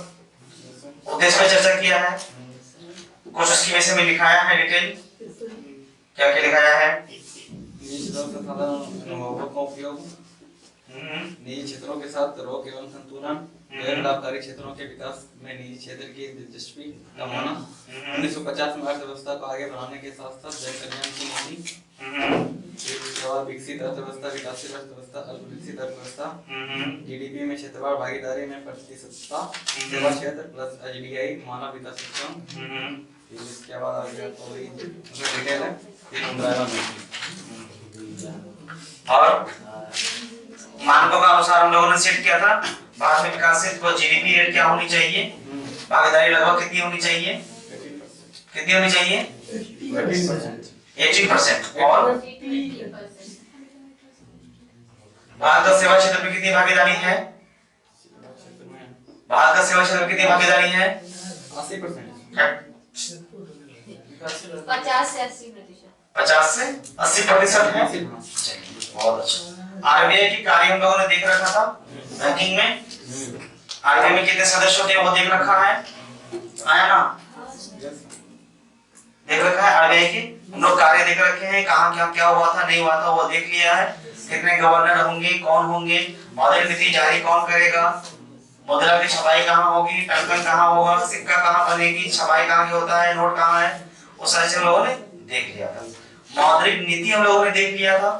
उद्देश्य पर चर्चा किया है, कुछ उसकी विषय में लिखाया है डिटेल। क्या क्या लिखाया है? निजी क्षेत्रों के साथ रोक एवं संतुलन, गैर लाभकारी क्षेत्रों के विकास में निजी क्षेत्र की दिलचस्पी कमाना, 1950 में अर्थव्यवस्था को आगे बढ़ाने के साथ साथ जन कल्याण की नीति, इसके बाद विकसित अर्थव्यवस्था, विकासशील अर्थव्यवस्था, अल्पविकसित अर्थव्यवस्था, जीडीपी में क्षेत्रफल, भागीदारी में प्रतिशतता, सेवा क्षेत्र प्लस एचडीआई, मानव विकास सिस्टम। इसके बाद आ गया तो वही डिटेल है, फिर और मानकों का अनुसार हम लोगों ने सेट किया था भारत में विकासित जीडीपी रेट क्या होनी चाहिए, भागीदारी लगभग कितनी होनी चाहिए, कितनी होनी चाहिए 80%। और भारत का सेवा क्षेत्र में कितनी भागीदारी है, भारत का सेवा क्षेत्र में कितनी भागीदारी है 80%। 50 से 80%। 50 से 80% है। बहुत अच्छा। आरबीआई की कार्य हम लोगों ने देख रखा था बैंकिंग में, आरबीआई में कितने सदस्य होते हैं वो देख रखा है, आया ना, देख रखा है आरबीआई की, हम लोग कार्य देख रखे हैं, कहाँ क्या क्या हुआ था नहीं हुआ था वो देख लिया है, कितने गवर्नर होंगे, कौन होंगे, मौद्रिक नीति जारी कौन करेगा, मुद्रा की छपाई कहाँ होगी, टंकन कहाँ होगा, सिक्का कहाँ बनेगी, छपाई कहाँ की होता है, नोट कहाँ है, वो सारी चीजें हम लोगों ने देख लिया था। मौद्रिक नीति हम लोगों ने देख लिया था,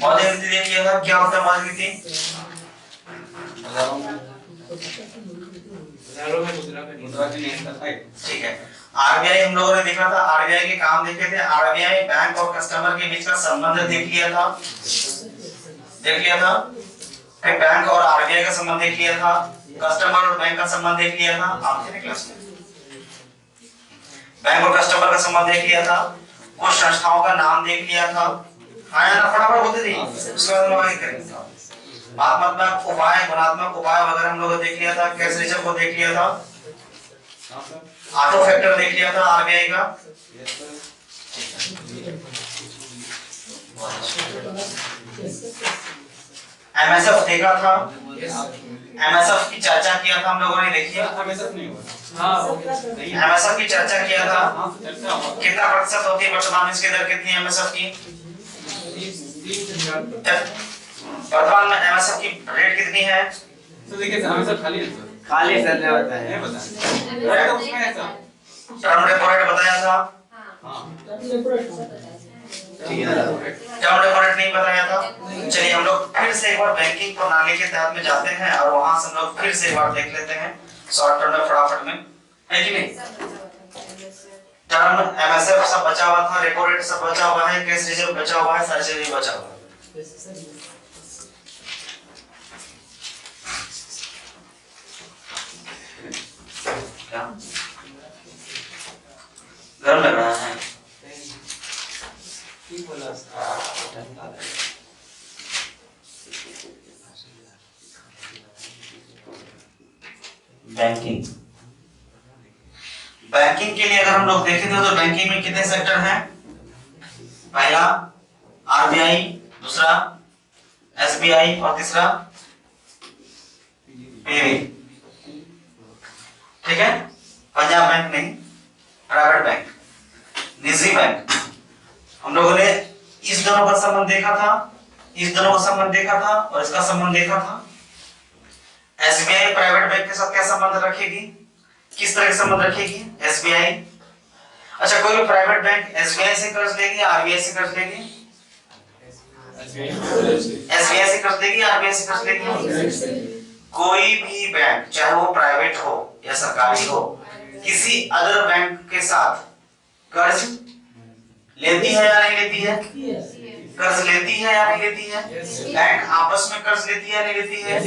मौद्रिक नीति देख लिया था, क्या होता है मौद्रिक नीति, मुद्रा की नियंत्रण है। ठीक है। आरबीआई हम लोगों ने देखा था, आरबीआई के काम देखे थे, आरबीआई बैंक और कस्टमर के बीच का संबंध देख लिया था, देख लिया था, फिर बैंक और आरबीआई का संबंध देख लिया था, कस्टमर और बैंक का संबंध देख लिया था, आप थे क्लास में, बैंक और कस्टमर का संबंध देख लिया था, कुछ संस्थाओं का नाम देख लिया था, आया ना, फटाफट बोलते थे, उसके बाद हम आगे करेंगे। आत्मक उपाय, गुणात्मक उपाय वगैरह हम लोगों ने देख लिया था, कैश रिजर्व को देख लिया था, ऑटो फैक्टर देख लिया था आरबीआई का, एमएसएफ देखा था, एमएसएफ की चर्चा किया था हम लोगों ने, देखिए एमएसएफ नहीं हुआ, एमएसएफ की चर्चा किया था, चर्चा हुआ, कितना प्रतिशत होती है वर्तमान में इसकी दर कितनी है एमएसएफ की, वर्तमान में एमएसएफ की रेट कितनी है, तो देखिए एमएसएफ खाली है, खाली सर ने बताया नहीं बताया, तो उसमें है सर, टर्म रेपो रेट बताया था, टर्म रेपो रेट नहीं बताया था। चलिए हम लोग फिर से एक बार बैंकिंग प्रणाली के तहत में जाते हैं और वहां से हम लोग फिर से एक बार देख लेते हैं शॉर्ट टर्म में, फटाफट में, है कि नहीं। टर्म एमएसएफ सब बचा हुआ था, रेपो रेट सब बचा हुआ है, कैश रिजर्व बचा हुआ है, सारी चीजें बचा हुआ है। क्या गर्म लग रहा है, बैंकिंग, बैंकिंग के लिए अगर हम लोग देखें तो बैंकिंग में कितने सेक्टर हैं, पहला आरबीआई, दूसरा एसबीआई और तीसरा पीवी, ठीक है। पंजाब बैंक नहीं, प्राइवेट बैंक, निजी बैंक, हम लोगों ने इस दोनों का संबंध देखा था, इस दोनों का संबंध देखा था और इसका संबंध देखा था। एसबीआई प्राइवेट बैंक के साथ क्या संबंध रखेगी, किस तरह का संबंध रखेगी एसबीआई। अच्छा, कोई भी प्राइवेट बैंक एसबीआई से कर्ज लेगी या आरबीआई से कर्ज लेगी, एसबीआई से कर्ज लेगी या आरबीआई से कर्ज लेगी। कोई भी बैंक चाहे वो प्राइवेट हो या सरकारी हो, किसी अदर बैंक के साथ कर्ज लेती है या नहीं लेती है, कर्ज लेती है या नहीं लेती है, बैंक आपस में कर्ज लेती है या नहीं लेती है।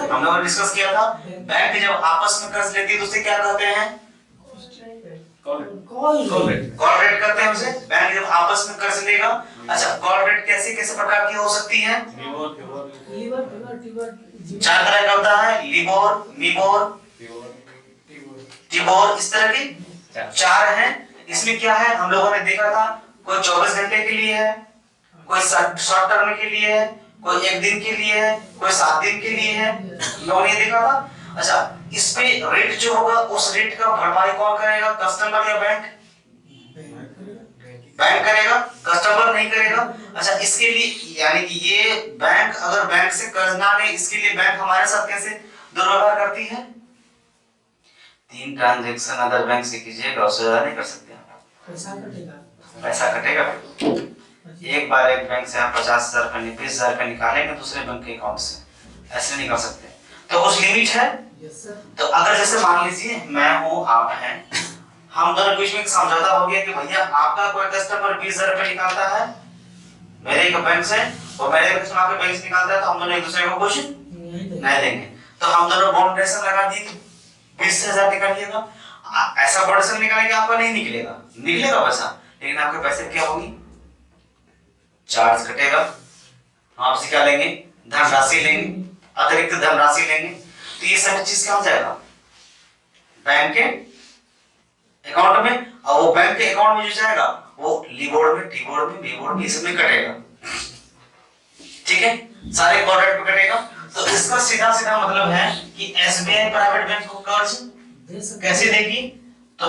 हम लोगों ने डिस्कस किया था, बैंक जब आपस में कर्ज लेती है तो उसे क्या कहते हैं, कॉल रेट करते हैं उसे। बैंक जब आपस में कर्ज लेगा, अच्छा कॉल रेट कैसे कैसे प्रकार की हो सकती है, चार तरह का होता है, लिबोर, मीबोर, टिबोर, इस तरह के चार हैं। इसमें क्या है हम लोगों ने देखा था, कोई 24 घंटे के लिए है, कोई शॉर्ट टर्म के लिए है, कोई एक दिन के लिए है, कोई 7 दिन के लिए है, लोगों ने देखा था। अच्छा, इस पे रेट जो होगा उस रेट का भरपाई कौन करेगा, कस्टमर या बैंक, बैंक करेगा, कस्टमर नहीं करेगा। अच्छा, इसके लिए यानी कि ये बैंक अगर बैंक से कर्ज ना ले, इसके लिए बैंक हमारे साथ कैसे दुर्व्यवहार करती है, 3 ट्रांजैक्शन अदर बैंक से कीजिएगा, उससे ज्यादा नहीं कर सकते, पैसा कटेगा। एक बार एक बैंक से आप 50,000 रुपये 20,000 रुपये निकालेंगे दूसरे बैंक के अकाउंट से, ऐसे नहीं कर सकते। तो कुछ लिमिट है। Yes sir. तो अगर जैसे मान लीजिए मैं हूँ आप हैं, हम दोनों बीच में एक समझौता हो गया कि भैया आपका कोई कस्टमर 20,000 रुपये निकालता है मेरे एक बैंक से और मेरे कस्टमर आपके बैंक से निकालता है, तो हम दोनों एक दूसरे को कुछ नहीं देंगे। तो हम दोनों बॉन्ड रेशन लगा दिए, 20,000 निकालिएगा। ऐसा बॉन्ड रेशन निकालेंगे आपका नहीं निकलेगा पैसा, लेकिन आपके पैसे क्या होगी, चार्ज कटेगा। आपसे क्या लेंगे, धनराशि लेंगे, अतिरिक्त धनराशि लेंगे। तो ये सब चीज क्या हो जाएगा, बैंक के अकाउंट में, और वो बैंक के अकाउंट में जो जाएगा वो लीबोर्ड में, टी-बोर्ड में, बी-बोर्ड में, इसमें कटेगा। ठीक है, सारे कॉर्पोरेट पे कटेगा। तो इसका सीधा सीधा मतलब है कि एसबीआई प्राइवेट बैंक को कर्ज कैसे देगी, तो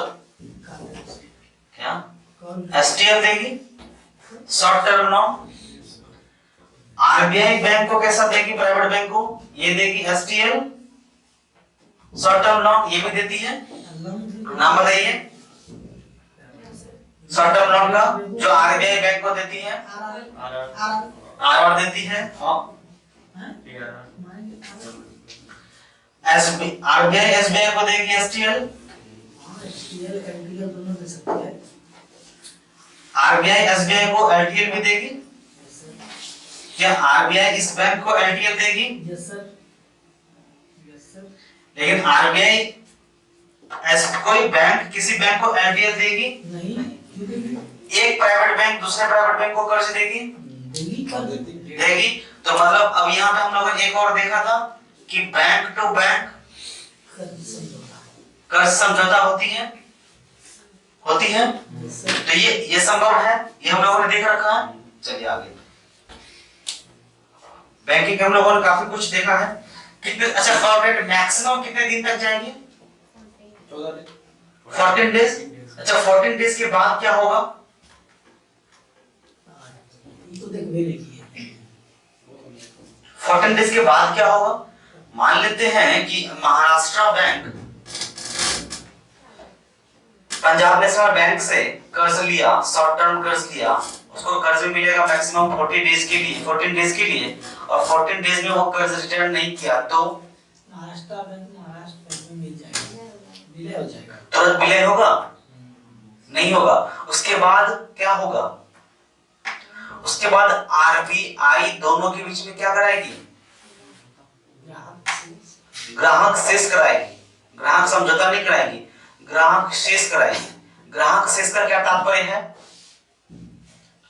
क्या एसटीएल देगी, short term loan. RBI bank को कैसा देगी, प्राइवेट बैंक को ये देगी एसटीएल शॉर्ट टर्म लोन, ये भी देती है। नाम बताइए शॉर्ट टर्म लोन का जो आरबीआई बैंक को देती है, आर देती है। आरबीआई एसबीआई को देगी एसटीएल, आरबीआई एसबीआई को एलटीएल भी देगी। क्या आरबीआई इस बैंक को एलटीएल देगी? Yes sir, yes sir. लेकिन आरबीआई कोई बैंक किसी बैंक को एलटीएल देगी नहीं, क्यों देगी? एक प्राइवेट बैंक दूसरे प्राइवेट बैंक को कर्ज देगी, देगी। तो मतलब अब यहाँ पे हम लोगों ने एक और देखा था कि बैंक टू बैंक कर्ज समझौता होती है। तो ये संभव है, ये हम लोगों ने देख रखा है। चलिए आगे, बैंकिंग हम लोगों ने काफी कुछ देखा है। कितने, अच्छा कॉर्पोरेट मैक्सिमम कितने दिन तक जाएंगे, 14 डेज। अच्छा 14 डेज के बाद क्या होगा, तो देख मेरे की है। 14 डेज के बाद क्या होगा, मान लेते हैं कि Maharashtra bank Punjab national bank से कर्ज लिया, शॉर्ट टर्म कर्ज लिया, उसको कर्ज मिलेगा मैक्सिमम 14 डेज के लिए, और 14 डेज में वो कर्ज रिटर्न नहीं किया तो महाराष्ट्र बैंक में मिल जाएगा, विलय हो जाएगा। तुरंत विलय होगा, नहीं होगा। उसके बाद क्या होगा, उसके बाद आरबीआई दोनों के बीच में क्या कराएगी, ग्राहक शेष कराएगी। ग्राहक समझौता नहीं कराएगी, ग्राहक शेष कराएगी। ग्राहक शेष का क्या तात्पर्य है,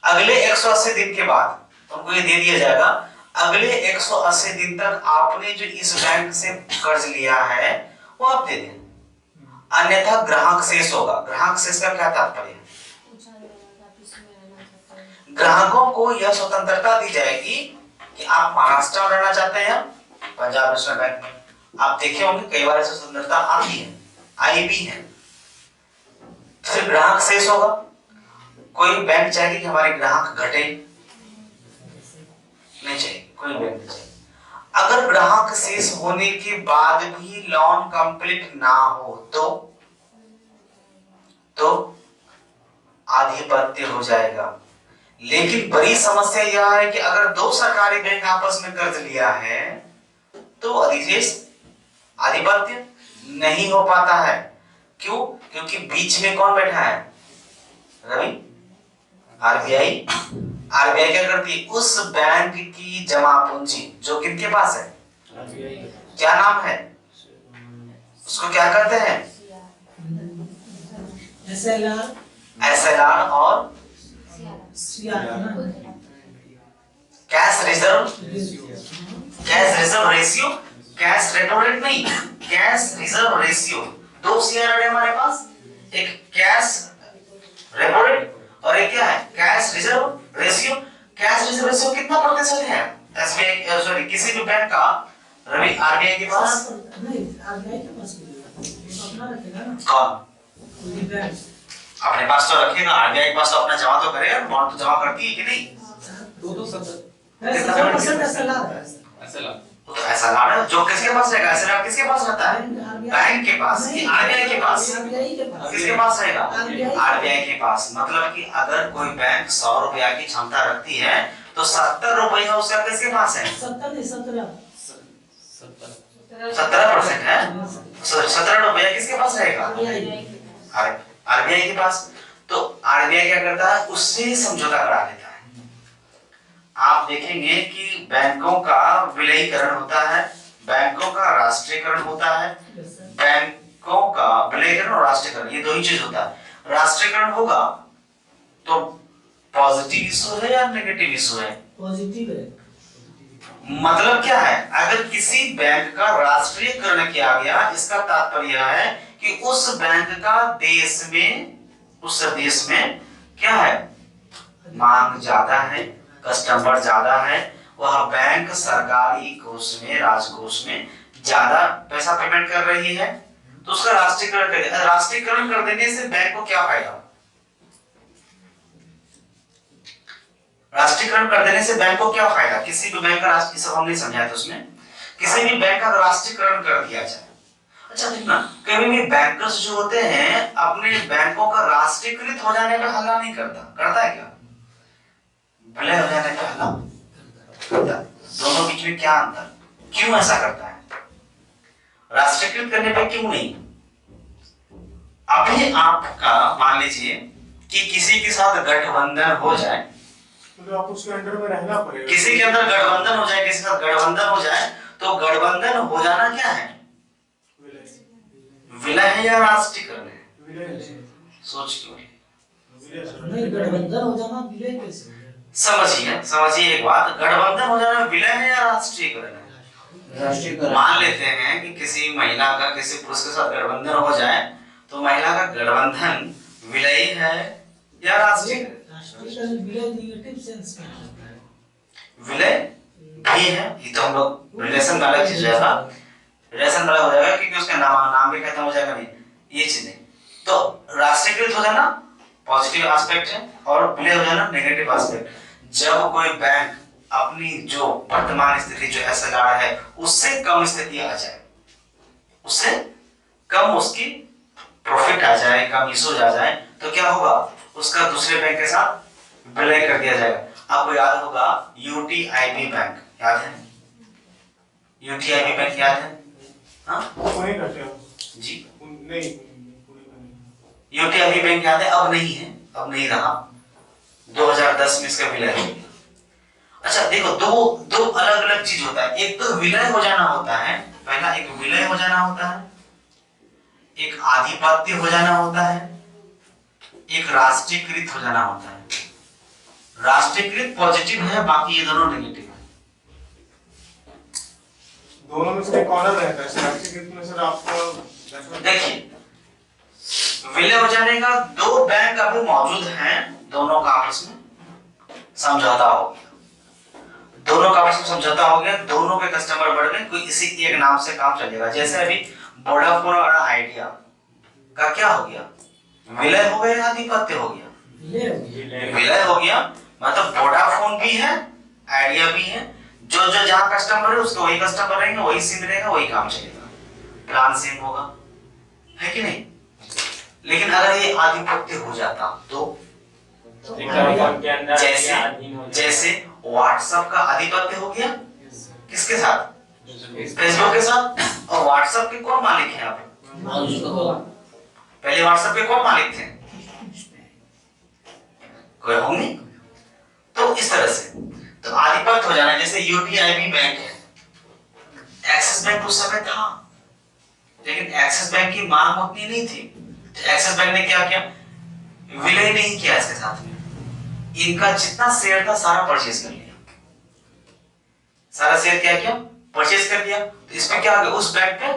अगले 180 दिन के बाद तुमको ये दे दिया जाएगा, अगले 180 दिन तक आपने जो इस बैंक से कर्ज लिया है वो आप दे दें, अन्यथा ग्राहक शेष होगा। ग्राहक शेष का क्या तात्पर्य है, ग्राहकों को यह स्वतंत्रता दी जाएगी कि आप महाराष्ट्र में रहना चाहते हैं पंजाब नेशनल बैंक में, आप देखे होंगे कई बार ऐसी स्वतंत्रता आती है, आई भी है। फिर ग्राहक शेष होगा, कोई बैंक चाहेगी कि हमारे ग्राहक घटे, नहीं चाहिए, कोई बैंक नहीं चाहिए। अगर ग्राहक शेष होने के बाद भी लोन कंप्लीट ना हो तो आधिपत्य हो जाएगा। लेकिन बड़ी समस्या यह है कि अगर दो सरकारी बैंक आपस में कर्ज लिया है तो अधिशेष आधिपत्य नहीं हो पाता है। क्यों? क्योंकि बीच में कौन बैठा है, रवि, आरबीआई। आरबीआई क्या करती है, उस बैंक की जमा पूंजी जो किनके पास है, क्या नाम है उसको, क्या कहते हैं, एसएलआर और cash reserve ratio, cash repo rate नहीं, कैश रिजर्व रेशियो। दो सीआरआर है हमारे पास, एक कैश रेपो रेट और एक क्या है, cash reserve ratio. Cash reserve ratio कितना प्रतिशत है एसबीआई, सॉरी किसी भी बैंक का, रवि, आरबीआई के पास नहीं, आरबीआई के पास अपना रखेगा ना, कौन अपने पास तो रखेगा, आरबीआई के पास तो अपना जमा तो करेगा, बॉन्ड तो जमा करती है कि नहीं, 2-2 70% एसएलआर है। वो तो ऐसा लाड़ है जो किसके पास रहेगा, ऐसा लाड़ किसके पास रहता है, बैंक के पास, आरबीआई के पास, आरबीआई के पास, किसके पास रहेगा, RBI आरबीआई के पास। मतलब कि अगर कोई बैंक 100 रुपया की क्षमता रखती है तो 70 रुपया उसका किसके पास है, 17 नहीं 17 17% है, 17 रुपया किसके पास रहेगा, RBI आरबीआई के पास। तो आरबीआई क्या करता है, उससे समझौता करा लेता है। आप देखेंगे कि बैंकों का विलयीकरण होता है, बैंकों का राष्ट्रीयकरण होता है, बैंकों का विलयीकरण और राष्ट्रीयकरण ये दो ही चीज होता है। राष्ट्रीयकरण होगा तो पॉजिटिव इशू है या नेगेटिव इशू है, पॉजिटिव है। मतलब क्या है, अगर किसी बैंक का राष्ट्रीयकरण किया गया इसका तात्पर्य यह है कि उस बैंक का देश में, उस देश में क्या है, मांग ज्यादा है, कस्टमर ज्यादा है, वह बैंक सरकारी कोष में, राजकोष में ज्यादा पैसा पेमेंट कर रही है, तो उसका राष्ट्रीयकरण कर दिया। राष्ट्रीयकरण कर देने से बैंक को क्या फायदा, राष्ट्रीयकरण कर देने से बैंक को क्या फायदा, किसी भी बैंक का राष्ट्रीय, सब हमने समझाया था उसमें, किसी भी बैंक का राष्ट्रीयकरण कर दिया जाए। अच्छा देखना, कभी भी बैंकर्स जो होते हैं अपने बैंकों का राष्ट्रीयकृत हो जाने पे हल्ला नहीं करता, करता है क्या, विलय हो जाने पे हल्ला करता। दोनों बीच में क्या अंतर, क्यों ऐसा करता है, राष्ट्रीयकृत करने पे क्यों नहीं। अभी आपका मान लीजिए कि किसी के साथ गठबंधन हो जाए, तो आप उसके अंडर में रहना पड़ेगा, किसी के अंदर गठबंधन हो जाए, किसी के साथ गठबंधन हो जाए, तो गठबंधन हो जाना क्या है, विलय है या राष्ट्रीयकरण है, सोच क्यों नहीं, गठबंधन हो जाना विलय कैसे हो गया? समझिए एक बात, गठबंधन हो जाना विलय है या राष्ट्रीयकरण है, राष्ट्रीयकरण। मान लेते हैं कि किसी महिला का किसी पुरुष के साथ गठबंधन हो जाए तो महिला का गठबंधन विलय है या राष्ट्रीयकरण, राष्ट्रीयकरण विलय नेगेटिव सेंस में आता है। विलय भी है, ये तो हम लोग रिलेशन का अलग चीज हो जाएगा, रिलेशन अलग हो जाएगा क्योंकि उसका नाम भी खत्म हो जाएगा, नहीं ये चीजें। तो राष्ट्रीयकृत हो जाना पॉजिटिव एस्पेक्ट है और विलय हो जाना नेगेटिव एस्पेक्ट। जब कोई बैंक अपनी जो वर्तमान स्थिति जो एसएलआर है उससे कम स्थिति आ जाए, उससे कम उसकी प्रॉफिट आ जाए, कम यूसेज आ जाए, तो क्या होगा, उसका दूसरे बैंक के साथ विलय कर दिया जाएगा। आपको याद होगा यूटीआईबी बैंक, याद है, यूटीआईबी बैंक याद है, हाँ वही करते हो जी, नहीं, यूटीआईबी बैंक याद है, अब नहीं है, अब नहीं रहा, 2010 में इसका विलय हो गया। अच्छा देखो, दो अलग अलग चीज होता है, एक तो विलय हो जाना होता है, पहला एक विलय हो जाना होता है, एक आधिपत्य हो जाना होता है, एक राष्ट्रीयकृत हो जाना होता है। राष्ट्रीयकृत पॉजिटिव है, बाकी ये दोनों नेगेटिव है। दोनों में से कौन रहता है, राष्ट्रीयकृत में सर आपको देखिए, विलय हो जाने का दो बैंक अभी मौजूद हैं, दोनों का आपस में समझौता हो गया, दोनों का आपस में समझौता हो गया, दोनों के कस्टमर बढ़ गए, कोई इसी एक नाम से काम चलेगा। जैसे अभी वोडाफोन और आइडिया का क्या हो गया, विलय हो गया, आधिपत्य हो गया, विलय हो गया, मतलब वोडाफोन भी है, आइडिया भी है, जो जो जहां कस्टमर है उसके वही कस्टमर रहेंगे, वही सिम रहेगा, वही काम चलेगा, प्लान सेम होगा, है कि नहीं। लेकिन अगर ये आधिपत्य हो जाता तो जैसे व्हाट्सएप का आधिपत्य हो गया, किसके साथ, फेसबुक के साथ, और व्हाट्सएप के कौन मालिक हैं आप, पहले व्हाट्सएप के कौन मालिक थे, कोई होंगे, तो इस तरह से तो आधिपत्य हो जाना। जैसे यूटीआईबी बैंक है, एक्सिस बैंक उस समय था, लेकिन एक्सिस बैंक की मांग उतनी नहीं थी, तो एक्सिस बैंक ने क्या किया, विलय नहीं किया इसके साथ में, इनका जितना शेयर था सारा परचेज कर लिया, सारा शेयर क्या किया, परचेज कर दिया, तो इसमें क्या हो गया, उस बैंक पे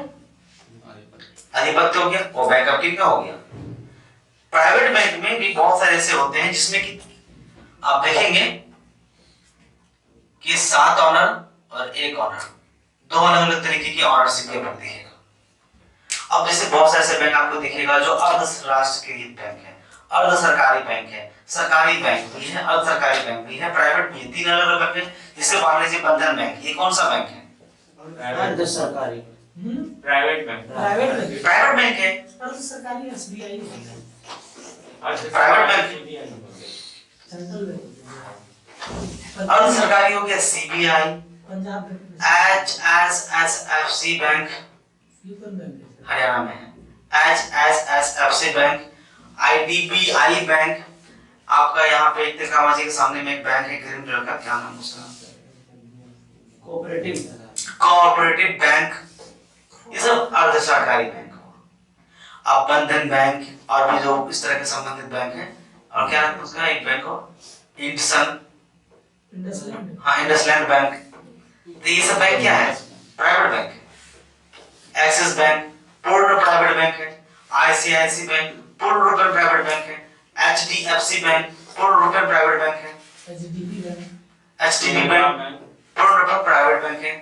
आधिपत्य हो गया, वो बैंक अब किनका हो गया। प्राइवेट बैंक में भी बहुत सारे ऐसे होते हैं जिसमें कि आप देखेंगे कि 7 ऑनर और 1 ऑनर, दो अलग अलग तरीके की ऑनरशिप के बैंक दिखेगा। अब जैसे बहुत सारे ऐसे बैंक आपको दिखेगा जो अर्ध राष्ट्रीयकृत बैंक है, अर्ध सरकारी बैंक है, सरकारी बैंक भी है, अर्ध सरकारी बैंक भी है, प्राइवेट भी है, 3 अलग अलग बैंक है। जिससे मान लीजिए बंधन बैंक, ये कौन सा बैंक है, अर्ध सरकारी private bank private bank private bank है, अर्ध सरकारी एसबीआई हो गया प्राइवेट बैंक सेंट्रल बैंक अर्ध सरकारी हो गया CBI, Punjab bank HSSFC bank यूपन बैंक हरियाणा में है, HSSFC बैंक, IDBI बैंक। आपका यहाँ पे एक तिरकामाजी के सामने में एक बैंक है ग्रीन कलर का, क्या नाम उसका? Cooperative cooperative bank. ये सब अर्ध सरकारी बैंक हो। अब बंधन बैंक और भी जो इस तरह के संबंधित बैंक हैं। और क्या नाम उसका एक बैंक हो, इंडसलैंड बैंक। तो ये सब बैंक क्या है? Private bank. एक्सिस बैंक पूर्ण प्राइवेट बैंक है, ICICI बैंक पूर्ण रूपेण प्राइवेट बैंक है, HDFC बैंक पूर्ण रूपेण प्राइवेट बैंक है, एचडीबी बैंक HDB बैंक पूर्ण रूपेण प्राइवेट बैंक है,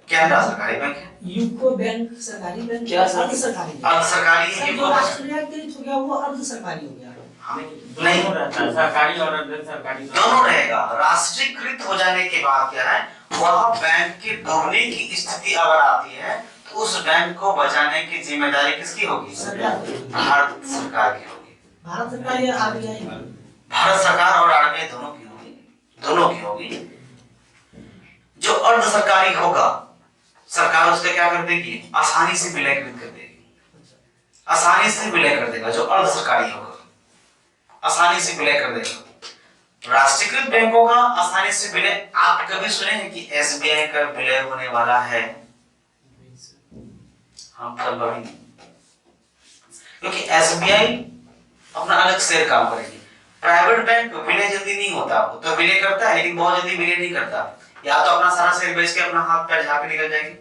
कैनरा सरकारी बैंक है। यूको बैंक सरकारी बैंक क्या अर्ध सरकारी बैंक। अर्ध सरकारी सर, है जो राष्ट्रीयकृत हो गया वो अर्ध सरकारी हो गया नहीं, सरकारी और अर्ध सरकारी दोनों रहेगा। राष्ट्रीयकृत हो जाने के बाद क्या है, वह बैंक के डूबने की स्थिति अगर आती है तो उस बैंक को बचाने की जिम्मेदारी किसकी होगी? भारत सरकार की होगी। भारत सरकार या आरबीआई भारत सरकार और आरबीआई दोनों की होगी, दोनों की होगी। जो अर्ध सरकारी होगा, सरकार उसका क्या कर देगी? आसानी से विलय कर देगी, आसानी से विलय कर देगा। जो अर्ध सरकारी होगा आसानी से विलय कर देगा। राष्ट्रीयकृत बैंकों का आसानी से विलय, आप कभी सुने हैं कि SBI का विलय होने वाला है? हम संभव ही नहीं, क्योंकि SBI अपना अलग शेयर काम करेगी। प्राइवेट बैंक विलय जल्दी नहीं होता, तो विलय करता है लेकिन बहुत जल्दी विलय नहीं करता। या तो अपना सारा शेयर बेच के अपना हाथ पैर झाड़ के निकल जाएगी,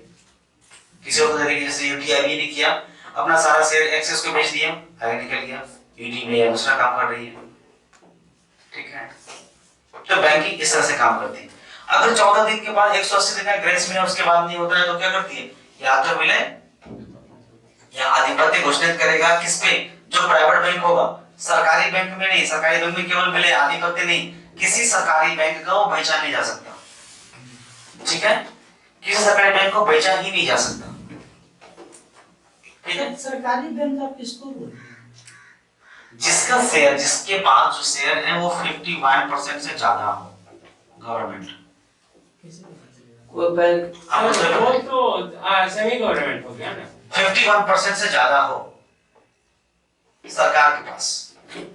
किसी और तरीके जैसे UTI ने किया, अपना सारा शेयर एक्सेस को बेच दिया, आगे निकल गया, UTI में दूसरा काम कर रही है। ठीक है, तो बैंकिंग इस तरह से काम करती है। अगर 14 दिन के बाद 180 दिन का ग्रेस मिले उसके बाद नहीं होता है तो क्या करती है? या तो विलय या आधिपत्य घोषित करेगा। किस पे? जो प्राइवेट बैंक होगा, सरकारी बैंक में नहीं। सरकारी बैंक में केवल विलय, आधिपत्य नहीं। किसी सरकारी बैंक को बेचा नहीं जा सकता, ठीक है, किसी सरकारी बैंक को बेचा ही नहीं जा सकता। ठीक है, सरकारी बैंक आप किसको बोलते हैं? जिसका शेयर, जिसके पास जो शेयर है वो 51% से ज्यादा हो, गवर्नमेंट। कोई बैंक वो तो सेमी गवर्नमेंट हो गया ना। 51% से ज्यादा हो सरकार के पास,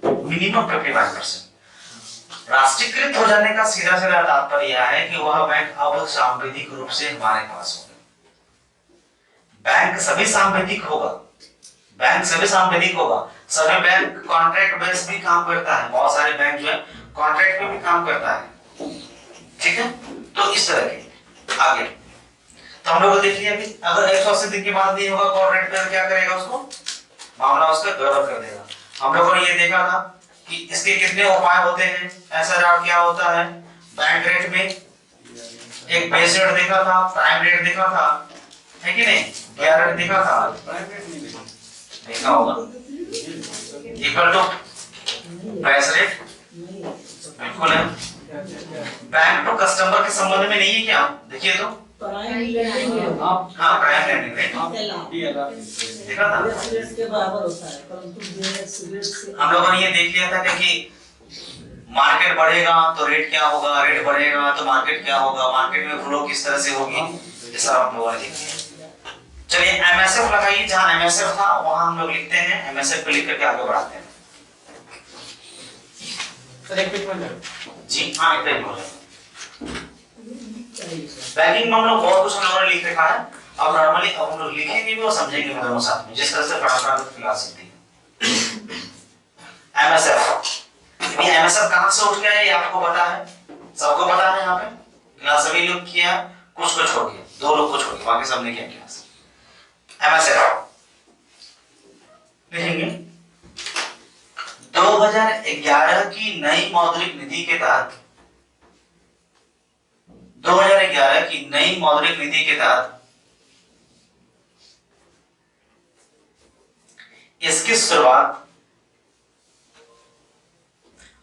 मिनिमम 51%। राष्ट्रीयकृत हो जाने का सीधा सीधा तात्पर्य यह है कि वह बैंक अब सांविधिक रूप से हमारे पास होगा। बैंक सभी सांविधिक होगा, बैंक सभी सांविधिक होगा। सभी बैंक कॉन्ट्रैक्ट बेस भी काम करता है, बहुत सारे बैंक जो है कॉन्ट्रैक्ट पे भी काम करता है। ठीक है, तो इस तरह के आगे तो हम लोग देख लिया अभी। अगर 180 दिन के बाद नहीं होगा कॉर्पोरेट पे, क्या करेगा? उसको मामला उसका गड़बड़ कर देगा। हम लोगों ने ये देखा था कि इसके कितने उपाय होते हैं। SRR क्या होता है? बैंक रेट में एक बेस रेट देखा था, प्राइम रेट देखा था, है कि नहीं? क्या रेट देखा था? देखा होगा, इक्वल टू बेस रेट, बिल्कुल है। बैंक टू कस्टमर के संबंध में नहीं है क्या? देखिए तो, प्राइम लेंडिंग है, हाँ प्राइम लेंडिंग रेट देखा था। रेट के बराबर होता है, परंतु बेस रेट से हम लोगों ने ये देख लिया था कि मार्केट बढ़ेगा तो रेट क्या होगा, रेट बढ़ेगा तो मार्केट क्या होगा, मार्केट में फ्लो किस तरह से होगी, ये सब हम लोगों ने देख लिया। चलिए MSF लगाइए, जहां MSF था वहां हम लोग लिखते हैं, MSF पे लिख करके आगे बढ़ाते हैं। सर एक मिनट में जी हाँ, एक मिनट बोले। बैंकिंग में हम लोग बहुत कुछ हम लोगों ने लिख रखा है। अब नॉर्मली अब हम लोग लिखेंगे भी और समझेंगे भी दोनों साथ में, जिस तरह से परंपरागत क्लास सीखती है। MSF, ये MSF कहां से उठ गया है ये आपको पता है? सबको पता है? यहाँ पे क्लास सभी लोग किया, कुछ को छोड़ के, 2 लोग को छोड़ के बाकी सबने किया क्लास। MSF लिखेंगे 2011 की नई मौद्रिक नीति के तहत, 2011 की नई मौद्रिक नीति के तहत इसकी शुरुआत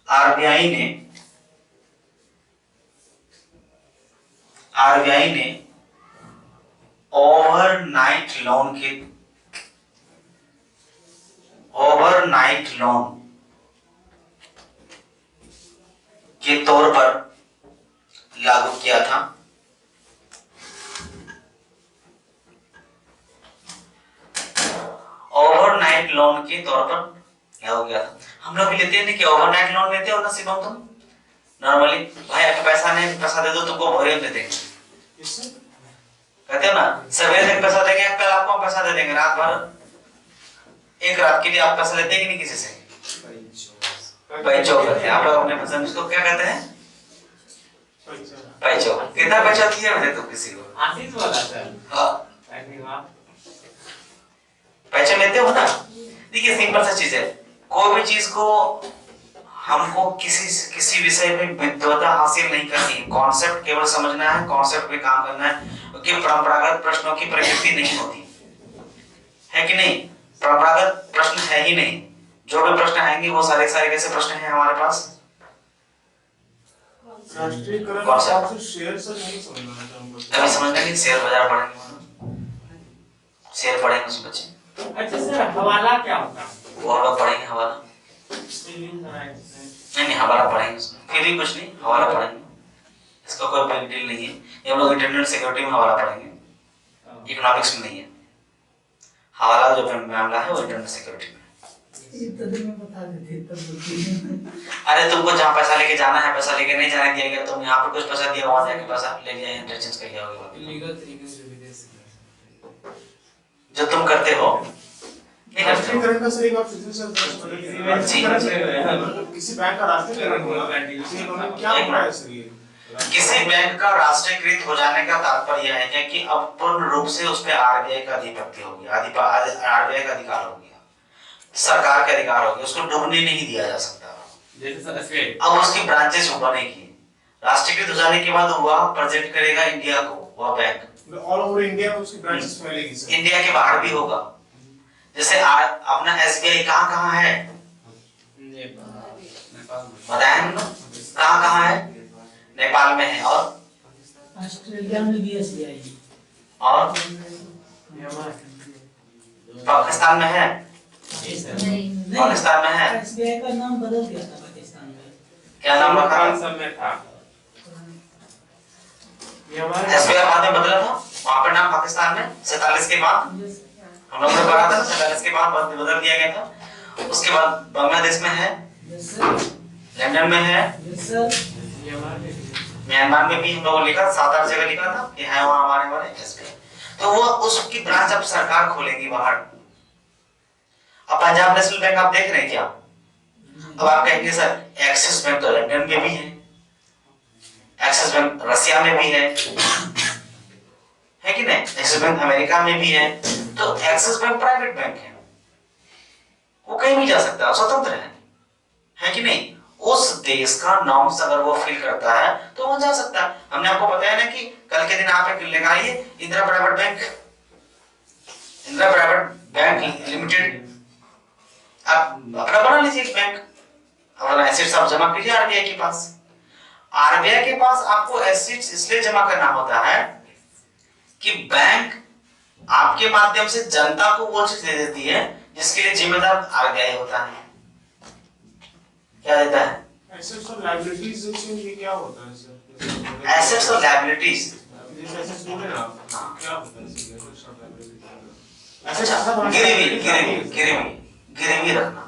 आरबीआई ने ओवरनाइट लोन के तौर पर लागू किया था। ओवरनाइट लोन के तौर पर लागू किया था। हम लोग भी लेते हैं कि ओवरनाइट लोन लेते हो ना शिवम तुम नॉर्मली, भाई आपके पैसा नहीं, पैसा दे दो तुमको भोरे में दे देंगे, कहते हो ना सवेरे तक पैसा देंगे, कल आपको हम पैसा दे देंगे, रात भर एक रात के लिए आप पैसा लेते हैं कि नहीं किसी से? पैचो करते हैं आप लोग अपने पसंद, उसको क्या कहते हैं? पैचो। कितना पैसा दिया मैंने तो किसी को? आशीष बोला सर। हाँ धन्यवाद। पैसा लेते हो ना। देखिए सिंपल सा चीज है, कोई भी चीज को हमको किसी विषय में विद्वता हासिल नहीं करनी है, कॉन्सेप्ट केवल समझना है, कॉन्सेप्ट पे काम करना है, क्योंकि परंपरागत प्रश्नों की प्रकृति नहीं होती है कि नहीं? परंपरागत प्रश्न है ही नहीं, जो भी प्रश्न आएंगे वो सारे कैसे प्रश्न हैं हमारे पास? राष्ट्रीयकरण कौन सा? आपसे शेयर से नहीं समझना था हमको। अभी समझना नहीं, शेयर बाजार पढ़ेंगे, शेयर पढ़ेंगे उस बच्चे। अच्छा सर, हवाला क्या होता है? वो हम लोग पढ़ेंगे हवाला, नहीं हवाला पढ़ेंगे उसमें, फिर भी कुछ नहीं, हवाला पढ़ेंगे, इसका कोई बिग डील नहीं है। ये हम लोग इंटरनेट सिक्योरिटी में हवाला पढ़ेंगे, इकोनॉमिक्स में नहीं है। हवाला जो मामला है वो इंटरनेट सिक्योरिटी में। में बता देते तब अरे तुमको जहाँ पैसा लेके जाना है, पैसा लेके नहीं जाने दिया गया, तुम यहाँ पर कुछ पैसा दिया, वहां जाके पैसा ले लिया, इंटरचेंज कर लिया होगा, लीगल तरीके से विदेश जो तुम करते हो नहीं करते हो। राष्ट्रीयकरण का सर एक बार फिर से किसी बैंक का राष्ट्रीयकरण होगा, क्या हो रहा है सर ये? किसी बैंक का राष्ट्रीयकृत हो जाने का तात्पर्य है कि अब पूर्ण रूप से उस पर आरबीआई का आधिपत्य हो गया, आरबीआई का अधिकार हो गया, सरकार का अधिकार हो गया, उसको डूबने नहीं दिया जा सकता। अब उसकी ब्रांचेस बनेगी, राष्ट्रीयकृत हो जाने के बाद वह प्रेजेंट करेगा इंडिया को, वह बैंक ऑल ओवर इंडिया में उसकी ब्रांचेस फैलेगी सर। इंडिया के बाहर भी होगा। जैसे अपना एसबीआई कहाँ है बताएं हम लोग, कहाँ है? नेपाल में है, और ऑस्ट्रेलिया में भी एसबीआई, और पाकिस्तान में है, नहीं पाकिस्तान में है। एसबीआई का नाम बदल गया था पाकिस्तान में। क्या नाम रखा था? सब में था। एसबीआई बाद में बदला था, वहाँ पर नाम पाकिस्तान में 47 के बाद हम लोग ने पढ़ा था, 47 के बाद बदल दिया गया था। उसके बाद बांग्लादेश में है, लंदन में है, म्यांमार में भी हम लोगों ने लिखा, 7-8 जगह लिखा था कि है वहाँ हमारे वाले एसबीआई। तो वो उसकी ब्रांच अब सरकार खोलेगी बाहर। अब पंजाब नेशनल बैंक आप देख रहे हैं क्या? अब आप कहेंगे सर एक्सिस बैंक तो लंदन में भी है, एक्सिस बैंक रसिया में भी है कि नहीं? एक्सिस बैंक अमेरिका में भी है। तो एक्सिस बैंक प्राइवेट बैंक है, वो कहीं भी जा सकता है, स्वतंत्र है कि नहीं? उस देश का नॉर्म्स अगर वो फील करता है तो वो जा सकता है। हमने आपको बताया ना कि कल के दिन आप एक लगाइए इंदिरा प्राइवेट बैंक लिमिटेड, आप अपना बना लीजिए एक बैंक, अपना एसेट्स आप जमा कीजिए आरबीआई के पास। आरबीआई के पास आपको एसेट्स इसलिए जमा करना होता है कि बैंक आपके माध्यम से जनता को वो चीज दे देती है जिसके लिए जिम्मेदार आरबीआई होता है। क्या देता है? एसेट्स और लायबिलिटीज ये क्या होता है सर? एसेट्स और लायबिलिटीज, जैसे एसेट्स बोले ना आप, क्या होता है सर एसेट्स और लायबिलिटीज? अच्छा गिरवी रखना,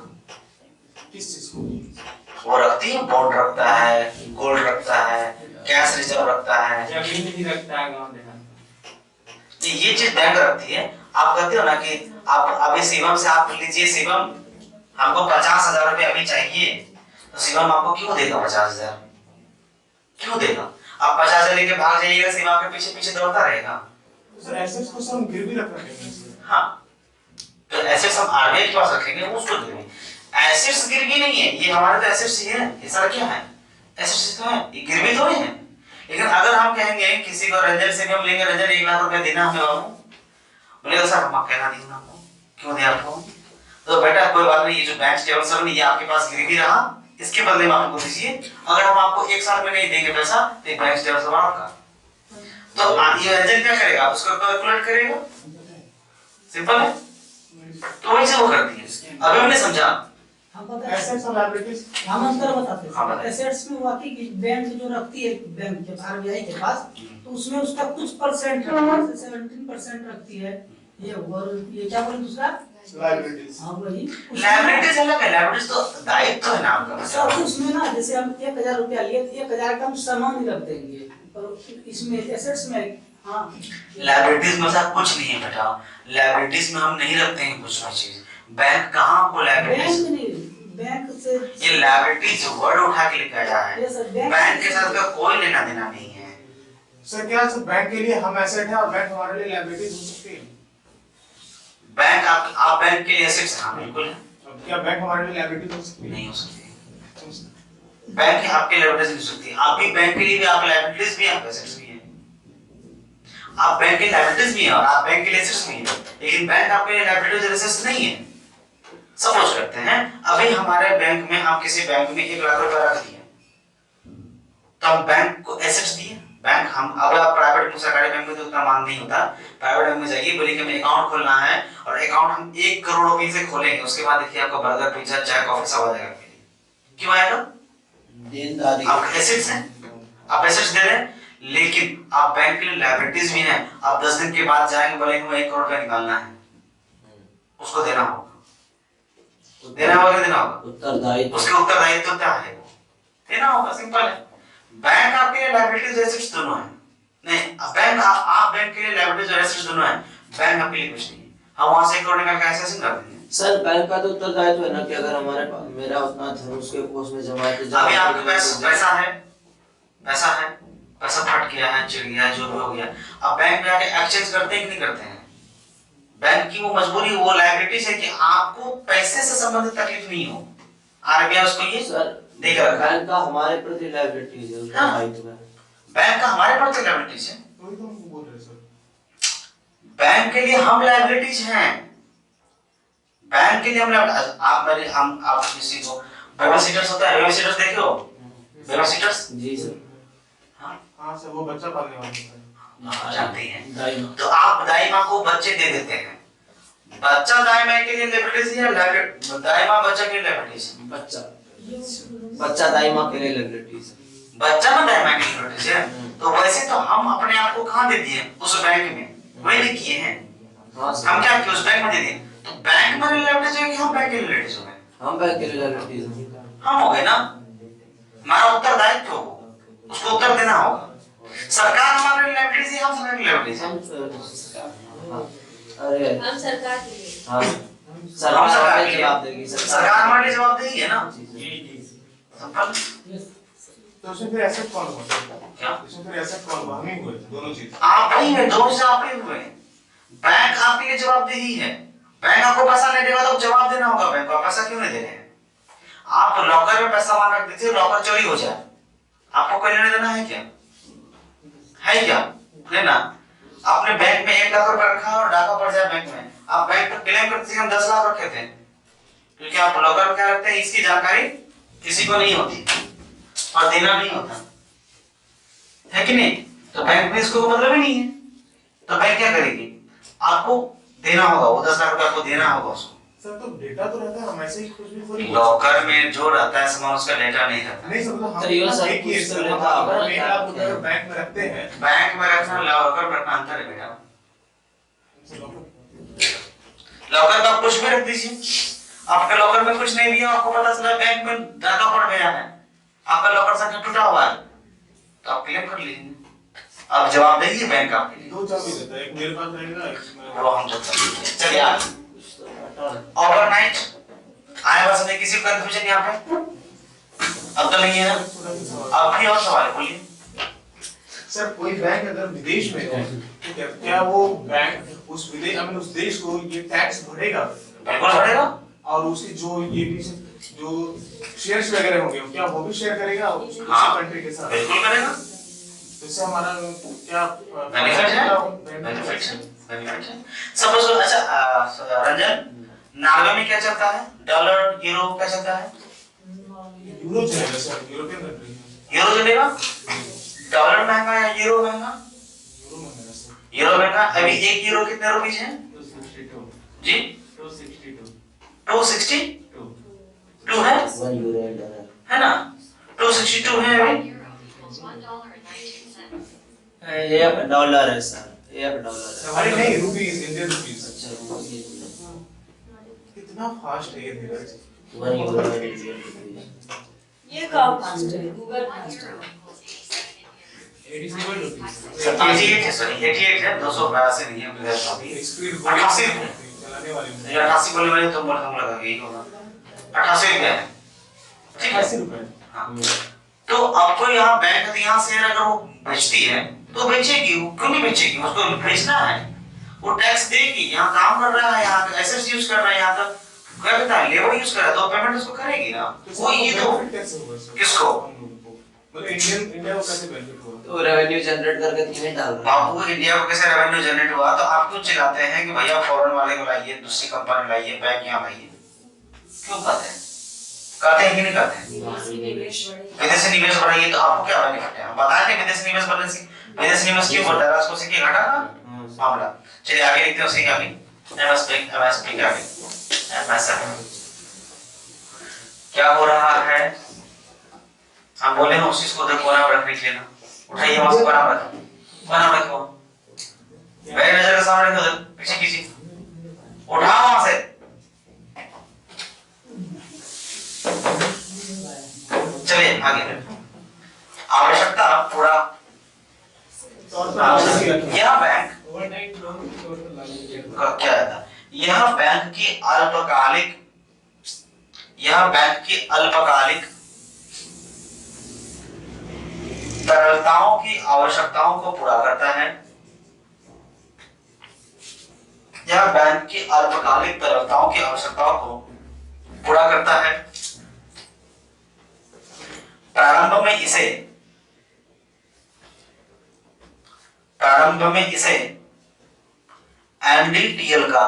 किस चीज को? वो रखती है, बॉन्ड रखता है, गोल्ड रखता है, कैश रिजर्व रखता है, जमीन भी रखता है गांव देहात। ये चीज बैंक रखती है। आप कहते हो ना कि आप अभी शिवम से आप लीजिए, शिवम हमको 50,000 रुपए अभी चाहिए, तो शिवम आपको क्यों देगा 50,000? क्यों देगा? आप 50,000 लेके भाग जाइएगा, शिवम आपके पीछे पीछे दौड़ता रहेगा। सर एसेट्स को सर हम गिरवी रख रहे हैं सर। हाँ, तो एसेट्स हम आरबीआई के पास रखेंगे, उसको गिरवी। एसेट्स गिरवी नहीं है, ये हमारे तो एसेट्स ही है, ये सारा क्या है? एसेट्स तो है, ये गिरवी तो है। लेकिन अगर हम कहेंगे किसी को रंजन से हम लेंगे, रंजन 1 लाख रुपए देना हमें बाबू, बोलेगा सर हम कहना नहीं ना आपको, क्यों दे आपको? तो बेटा कोई बात नहीं, ये जो बैंक स्टेबल ये आपके पास गिरवी रहा, इसके बदले में आपको दीजिए। अगर हम आपको 1 साल में नहीं देंगे पैसा तो बैंक स्टेबल आपका, तो ये रंजन क्या करेगा? उसको कैलकुलेट करेगा सिंपल है, तो वैसे वो करती है। अभी मैंने समझा। हम पता एसेट्स और लायबिलिटीज हम अंतर बताते हाँ, हैं। बताइए। एसेट्स में वाकई की बैंक जो रखती है, बैंक के आरबीआई के पास, तो उसमें उसका कुछ परसेंट रखती है, जैसे 17% रखती है ये, और ये क्या बोले दूसरा, लायबिलिटीज हाँ वही लायबिलिटीज अलग है, लायबिलिटीज तो दायित्व है ना आपका। सब उसमें ना, जैसे हम 1000 रुपया लिए तो 1000 का हम सामान ही रख देंगे, और इसमें एसेट्स में हाँ लायबिलिटीज में ऐसा कुछ नहीं है बेटा, लायबिलिटीज में हम नहीं रखते हैं कुछ भी चीज। बैंक कहाँ आपको लायबिलिटीज, बैंक नहीं, बैंक से ये लायबिलिटीज वर्ड उठा के लिखा गया है, ये सब बैंक के साथ का कोई लेना देना नहीं है। सर क्या सर बैंक के लिए हम एसेट है और बैंक हमारे लिए लायबिलिटीज हो सकती है? बैंक आप बैंक के लिए एसेट्स, हाँ बिल्कुल है। अब क्या बैंक हमारे लिए लायबिलिटीज हो सकती है? नहीं हो सकती, बैंक आपके लायबिलिटीज नहीं हो सकती। आप भी बैंक के लिए भी आप लायबिलिटीज भी, आप एसेट्स भी हैं। आप बैंक के लायबिलिटीज भी हैं और आप बैंक के लिए एसेट्स भी हैं, लेकिन बैंक आपके लिए लायबिलिटीज और एसेट्स नहीं है। सपोज करते हैं अभी हमारे बैंक में, हम किसी बैंक में 1 लाख रुपए रख दिए, तो हम बैंक को एसेट्स दिए। बैंक हम, अब आप प्राइवेट सरकारी बैंक में तो उतना मांग नहीं होता, प्राइवेट बैंक में जाइए, बोलिए कि हमें अकाउंट खोलना है, और अकाउंट हम 1 करोड़ रुपए से खोलेंगे, उसके बाद देखिए आपको बर्गर, पिज्जा, चाय, कॉफी सब आ जाएगा। क्यों आएगा? देनदारी आप एसेट्स हैं, आप एसेट्स दे रहे हैं, लेकिन आप बैंक के लिए लायबिलिटीज भी हैं। आप 10 दिन के बाद जाएंगे, बोलेंगे मुझे 1 करोड़ रुपया निकालना है, उसको देना होगा, देना होगा, देना होगा, उत्तरदायित्व। उसके उत्तरदायित्व क्या है, देना होगा, सिंपल है। बैंक आपके लिए लायबिलिटीज एसेट्स दोनों है, नहीं बैंक आप बैंक के लिए लायबिलिटीज और एसेट्स दोनों है, बैंक आपके लिए कुछ नहीं है। हम वहां से 1 करोड़ निकाल के ऐसे कर देंगे। सर बैंक का तो उत्तरदायित्व है ना कि अगर हमारे पास मेरा उतना धन उसके कोष में जमा है तो अभी आपके पास पैसा है, पैसा फट गया है, चिढ़ गया है, जो भी हो गया, अब बैंक में आके एक्सचेंज करते हैं कि नहीं करते हैं? बैंक की वो मजबूरी, वो लायबिलिटीज है कि आपको पैसे से संबंधित तकलीफ नहीं हो, आरबीआई उसको ये सर देकर रखा है। बैंक का हमारे प्रति लायबिलिटीज है, उत्तरदायित्व है। बैंक का हमारे प्रति लायबिलिटीज है, वही तो हम बोल रहे हैं सर। बैंक के लिए हम लायबिलिटीज हैं, बैंक के लिए हम आप मेरे हम आप किसी को बेबीसिटर्स होता है, बेबीसिटर्स देखे हो, बेबीसिटर्स जी सर। हाँ सर, वो बच्चा पालने वाला होता है। आप जानते हैं, दाई माँ। तो आप दाई माँ को बच्चे दे देते हैं, बच्चा दाई माँ के लिए लायबिलिटीज है, दाई माँ बच्चा के लिए लायबिलिटीज है, बच्चा दाई माँ के लिए लायबिलिटीज है। बच्चा ना दाई माँ के लिए लायबिलिटीज है। तो वैसे तो हम अपने आप को कहाँ दे दिए, उस बैंक में, वही नहीं किए हैं हाँ सर। हम, क्या किए उस बैंक में दे दिए, तो बैंक में लायबिलिटीज है कि हम बैंक के लिए लायबिलिटीज हो गए, हम बैंक के लिए लायबिलिटीज हैं। हम हो गए ना, हमारा उत्तरदायित्व हो, उसको उत्तर देना होगा। सरकार हमारे लिए लायबिलिटीज है, हम सरकार की लायबिलिटीज है। अरे हम सरकार के लिए हाँ हम सरकार सरकार हमें के जवाब लिए, देगी। सरकार हमारे लिए जवाब देगी है ना, जी जी सिंपल। तो उसमें फिर एसेट कौन हुआ? क्या इसमें फिर एसेट कौन हुआ? हम ही हुए दोनों चीज। आप ही में, दोनों चीज आप ही हुए। बैंक आपके लिए जवाबदेही है, बैंक आपको पैसा नहीं देगा तो जवाब देना होगा बैंक को, पैसा क्यों नहीं दे रहे हैं? आप लॉकर में पैसा मान रख देते हो, लॉकर चोरी हो जाए, आपको कोई लेना देना है क्या? है क्या लेना? आपने बैंक में 1 लाख रुपए रखा और डाका पड़ जाए बैंक में, आप बैंक पर क्लेम करते थे हम 10 लाख रखे थे, क्योंकि आप लॉकर में क्या रखते हैं, इसकी जानकारी किसी को नहीं होती और देना नहीं होता है कि नहीं, तो बैंक में इसको मतलब ही नहीं है, तो बैंक क्या करेगी, आपको देना होगा, वो 10 लाख रुपए आपको देना होगा उसको। सर तो डेटा तो रहता है, हम ऐसे ही कुछ भी थोड़ी। लॉकर में जो रहता है सामान, उसका डेटा नहीं रहता। नहीं सर, तो हम तो ये सब एक ही कुछ सर, तो हम रहता अगर होगा, 1 लाख रुपए बैंक में रखते हैं। बैंक में रखना लॉकर में रखना अंतर है बेटा। लॉकर का कुछ भी रख दीजिए, आपके लॉकर में कुछ नहीं दिया, आपको पता चला बैंक में डाका पड़ गया है, आपका लॉकर संख्या टूटा हुआ है, तो आप क्लेम कर लीजिए, आप जवाब देंगे बैंक आपके लिए। 2 चाबी देता है, एक मेरे पास रहेगा, एक मेरे वो हम चलिए आगे। ओवरनाइट आए बस में किसी को कंफ्यूजन यहाँ पे अब तो नहीं है ना, अब भी और सवाल बोलिए। सर कोई बैंक अगर विदेश में है तो क्या वो बैंक उस विदेश, आई मीन उस देश को ये टैक्स भरेगा? बिल्कुल भरेगा। और उसकी जो ये भी जो शेयर्स वगैरह होंगे क्या वो भी शेयर करेगा उस हाँ, कंट्री के साथ? बिल्कुल करेगा। तो इससे हमारा क्या बेनिफिट है, बेनिफिट है। सपोज अच्छा रंजन, नॉर्वे में क्या चलता है, डॉलर यूरो क्या चलता है? यूरो चलेगा सर, यूरोपियन कंट्री है। यूरो चलेगा, डॉलर महंगा है, यूरो महंगा? यूरो महंगा सर। यूरो महंगा। अभी 1 यूरो कितने रुपीस है? जी 262 262 है, 1 यूरो एंड डॉलर है ना, 262 है अभी। ये डॉलर है सर, ये डॉलर है। अरे नहीं, रुपीज, इंडियन रुपीज। अच्छा रुपये कितना फास्ट है ये धीरज। 1 यूरो एंड इंडियन रुपीज। ये काम फास्ट है, गूगल फास्ट है। 87 रुपीस 88 है, सॉरी 88 है, 282 नहीं है मेरे पास अभी। स्पीड 88 चलाने वाले में। ये 88 बोलने वाले तो बोल हम लगा यही होगा, 88 रुपए है, ठीक है। 80 रुपए। हाँ। तो आपको यहाँ बैंक यहाँ शेयर अगर वो बेचती है तो बेचेगी, वो क्यों नहीं बेचेगी, उसको बेचना है, वो टैक्स देगी, यहाँ काम कर रहा है, यहाँ का एसेट्स यूज कर रहा है, यहाँ का क्या कहता है लेबर यूज कर रहा है, तो पेमेंट उसको करेगी ना। वो ये तो कैसे होगा सर? किसको? हम लोगों को। मतलब इंडिया को कैसे बेनिफिट होगा? तो रेवेन्यू जनरेट करके तुम्हें डाल रहा है। आपको इंडिया को कैसे रेवेन्यू जनरेट हुआ, तो आप क्यों चिल्लाते हैं कि भैया फॉरेन वाले को लाइए, दूसरी कंपनी लाइए, बैंक यहाँ लाइए, क्यों कहते हैं, कहते हैं कि नहीं कहते हैं? विदेशी निवेश बढ़ेगा। विदेशी निवेश बढ़ाइए तो आपको क्या बेनिफिट है, बताएं कि विदेशी निवेश बढ़ने से विदेशी निवेश क्यों बढ़ता है, राजकोष से क्या घटा ना मामला। चलिए आगे देखते हैं उसी का भी एमएसपी के आगे एमएसएफ क्या हो रहा है, हम बोले ना उस चीज को उधर कोना में रखने के लिए ना, उठाइए वहां से कोना में रखो, कोना में रखो, मेरे नजर के सामने रखो, उधर पीछे कीजिए, उठाओ वहां से, चलिए आगे। आवश्यकता पूरा यह बैंक ओवरनाइट लोन टोटल लागू किया का क्या था, यह बैंक की अल्पकालिक तरलताओं की आवश्यकताओं को पूरा करता है, यह बैंक की अल्पकालिक तरलताओं की आवश्यकताओं को पूरा करता है। प्रारंभ में इसे एनडीटीएल का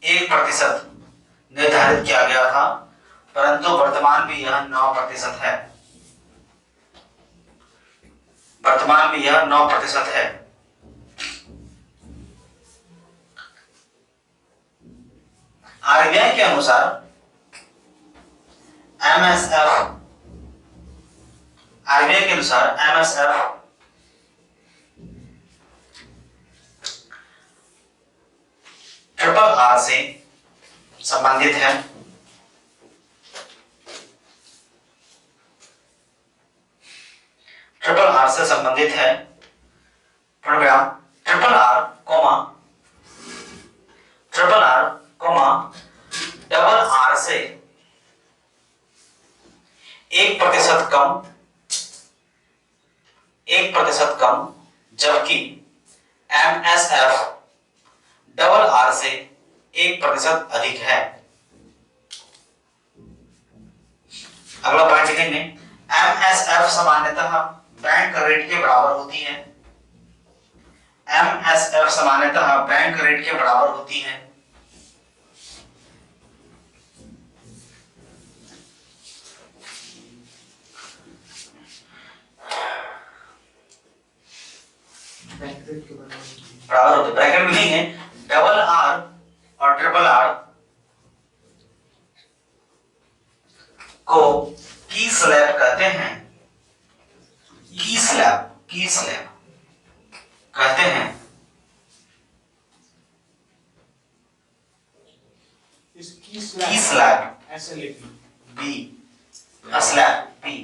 1% निर्धारित किया गया था, परंतु वर्तमान में यह 9% है, वर्तमान में यह 9% है। आरबीआई के अनुसार एमएसएफ ट्रिपल आर से संबंधित है, program triple R double R से 1% कम, जबकि एमएसएफ डबल आर से 1% अधिक है। अगला पॉइंट लिखेंगे, एमएसएफ सामान्यतः बैंक रेट के बराबर होती है, एमएसएफ सामान्यतः बैंक रेट के बराबर होती है। बराबर होते, ब्रैकेट में लिखेंगे डबल आर और ट्रिपल आर को की स्लैब कहते हैं, की स्लैब कहते हैं। इसकी की स्लैब ऐसे लिखी। बी स्लैब बी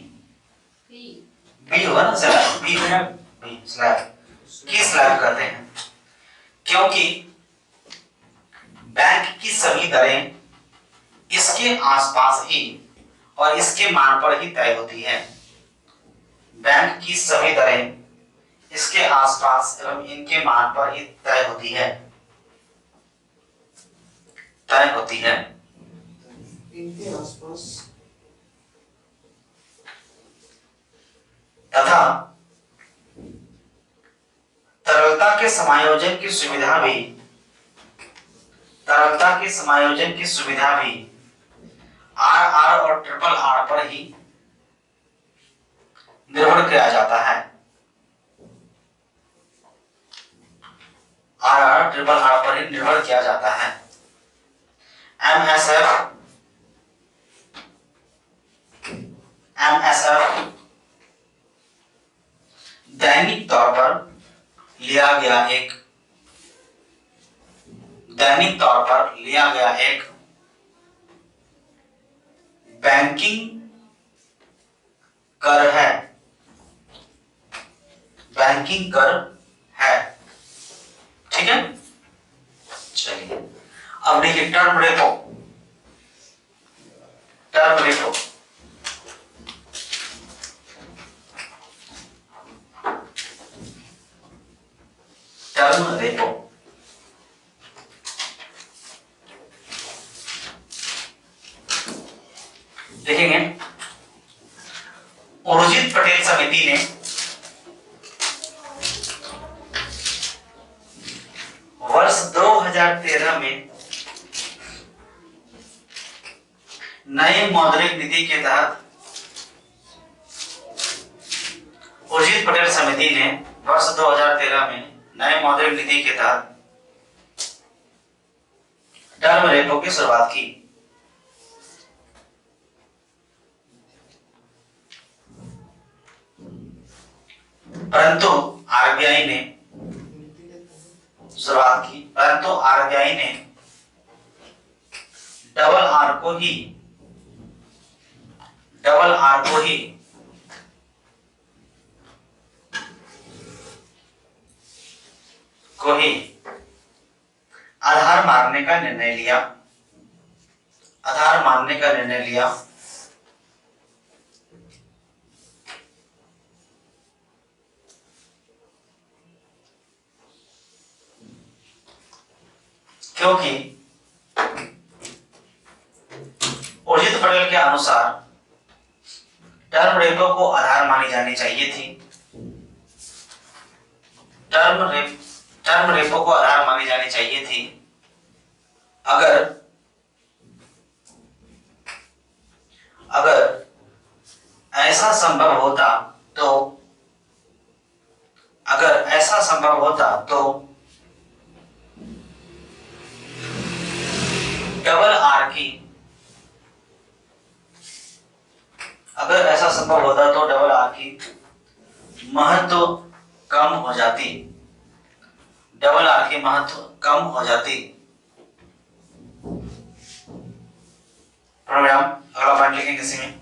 होगा ना, स्लैब बी स्लैब की स्लैब कहते हैं, क्योंकि बैंक की सभी दरें इसके आसपास ही और इसके मान पर ही तय होती है। बैंक की सभी दरें इसके आसपास एवं इनके मान पर ही तय होती है, इनके आसपास तथा तरलता के समायोजन की सुविधा भी RR और ट्रिपल R पर ही निर्भर किया जाता है। RR ट्रिपल R पर ही निर्भर किया जाता है। MSF दैनिक तौर पर लिया गया एक बैंकिंग कर है। ठीक है, चलिए अब देखिए टर्म रेपो। टर्म रेपो देखेंगे। उर्जित पटेल समिति ने वर्ष 2013 में नई मौद्रिक नीति के तहत उर्जित पटेल समिति ने वर्ष 2013 में नए मौद्रिक नीति के तहत टर्म रेपो की शुरुआत की। परंतु आरबीआई ने डबल आर को ही आधार मानने का निर्णय लिया। क्योंकि उर्जित पटेल के अनुसार टर्म रेपो को आधार मानी जानी चाहिए थी। टर्म रेपो को आधार मानी जानी चाहिए थी अगर ऐसा संभव होता तो डबल आर की महत्व कम हो जाती। अगला पॉइंट लिखेंगे इसी में।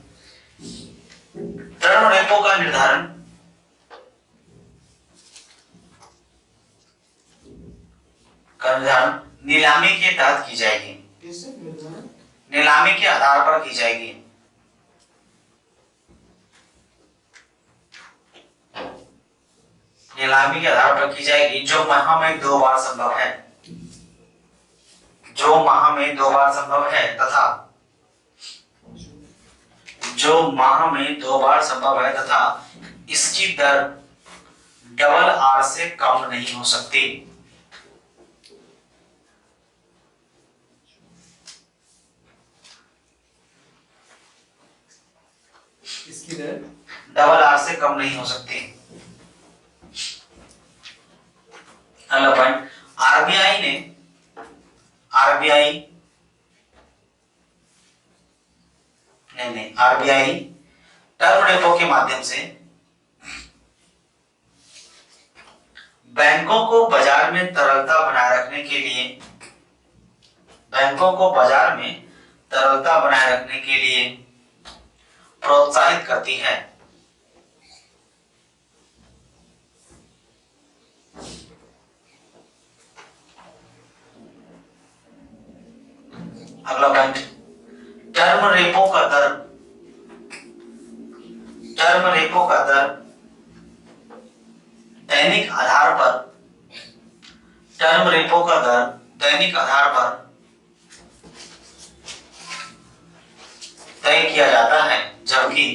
टर्म रेपो का निर्धारण नीलामी के तहत की जाएगी। नीलामी के आधार पर की जाएगी। नीलामी के आधार पर की जाएगी, जो माह में 2 बार संभव है तथा इसकी दर डबल आर से कम नहीं हो सकती। इसकी दर डबल आर से कम नहीं हो सकती। अगला पॉइंट, आरबीआई टर्म रेपो के माध्यम से बैंकों को बाजार में तरलता बनाए रखने के लिए प्रोत्साहित करती है। अगला पॉइंट, टर्म रेपो का दर दैनिक आधार पर तय किया जाता है, जबकि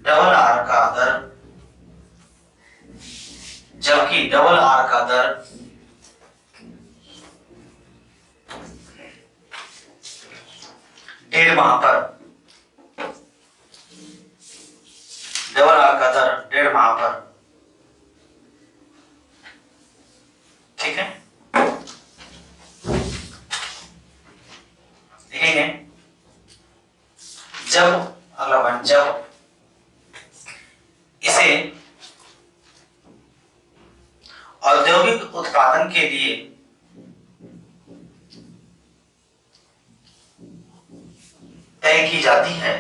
डबल आर 1.5 माह पर, डबल आर का दर 1.5 माह पर, ठीक है। देखेंगे जब अगला वन, जब इसे औद्योगिक उत्पादन के लिए तय की जाती है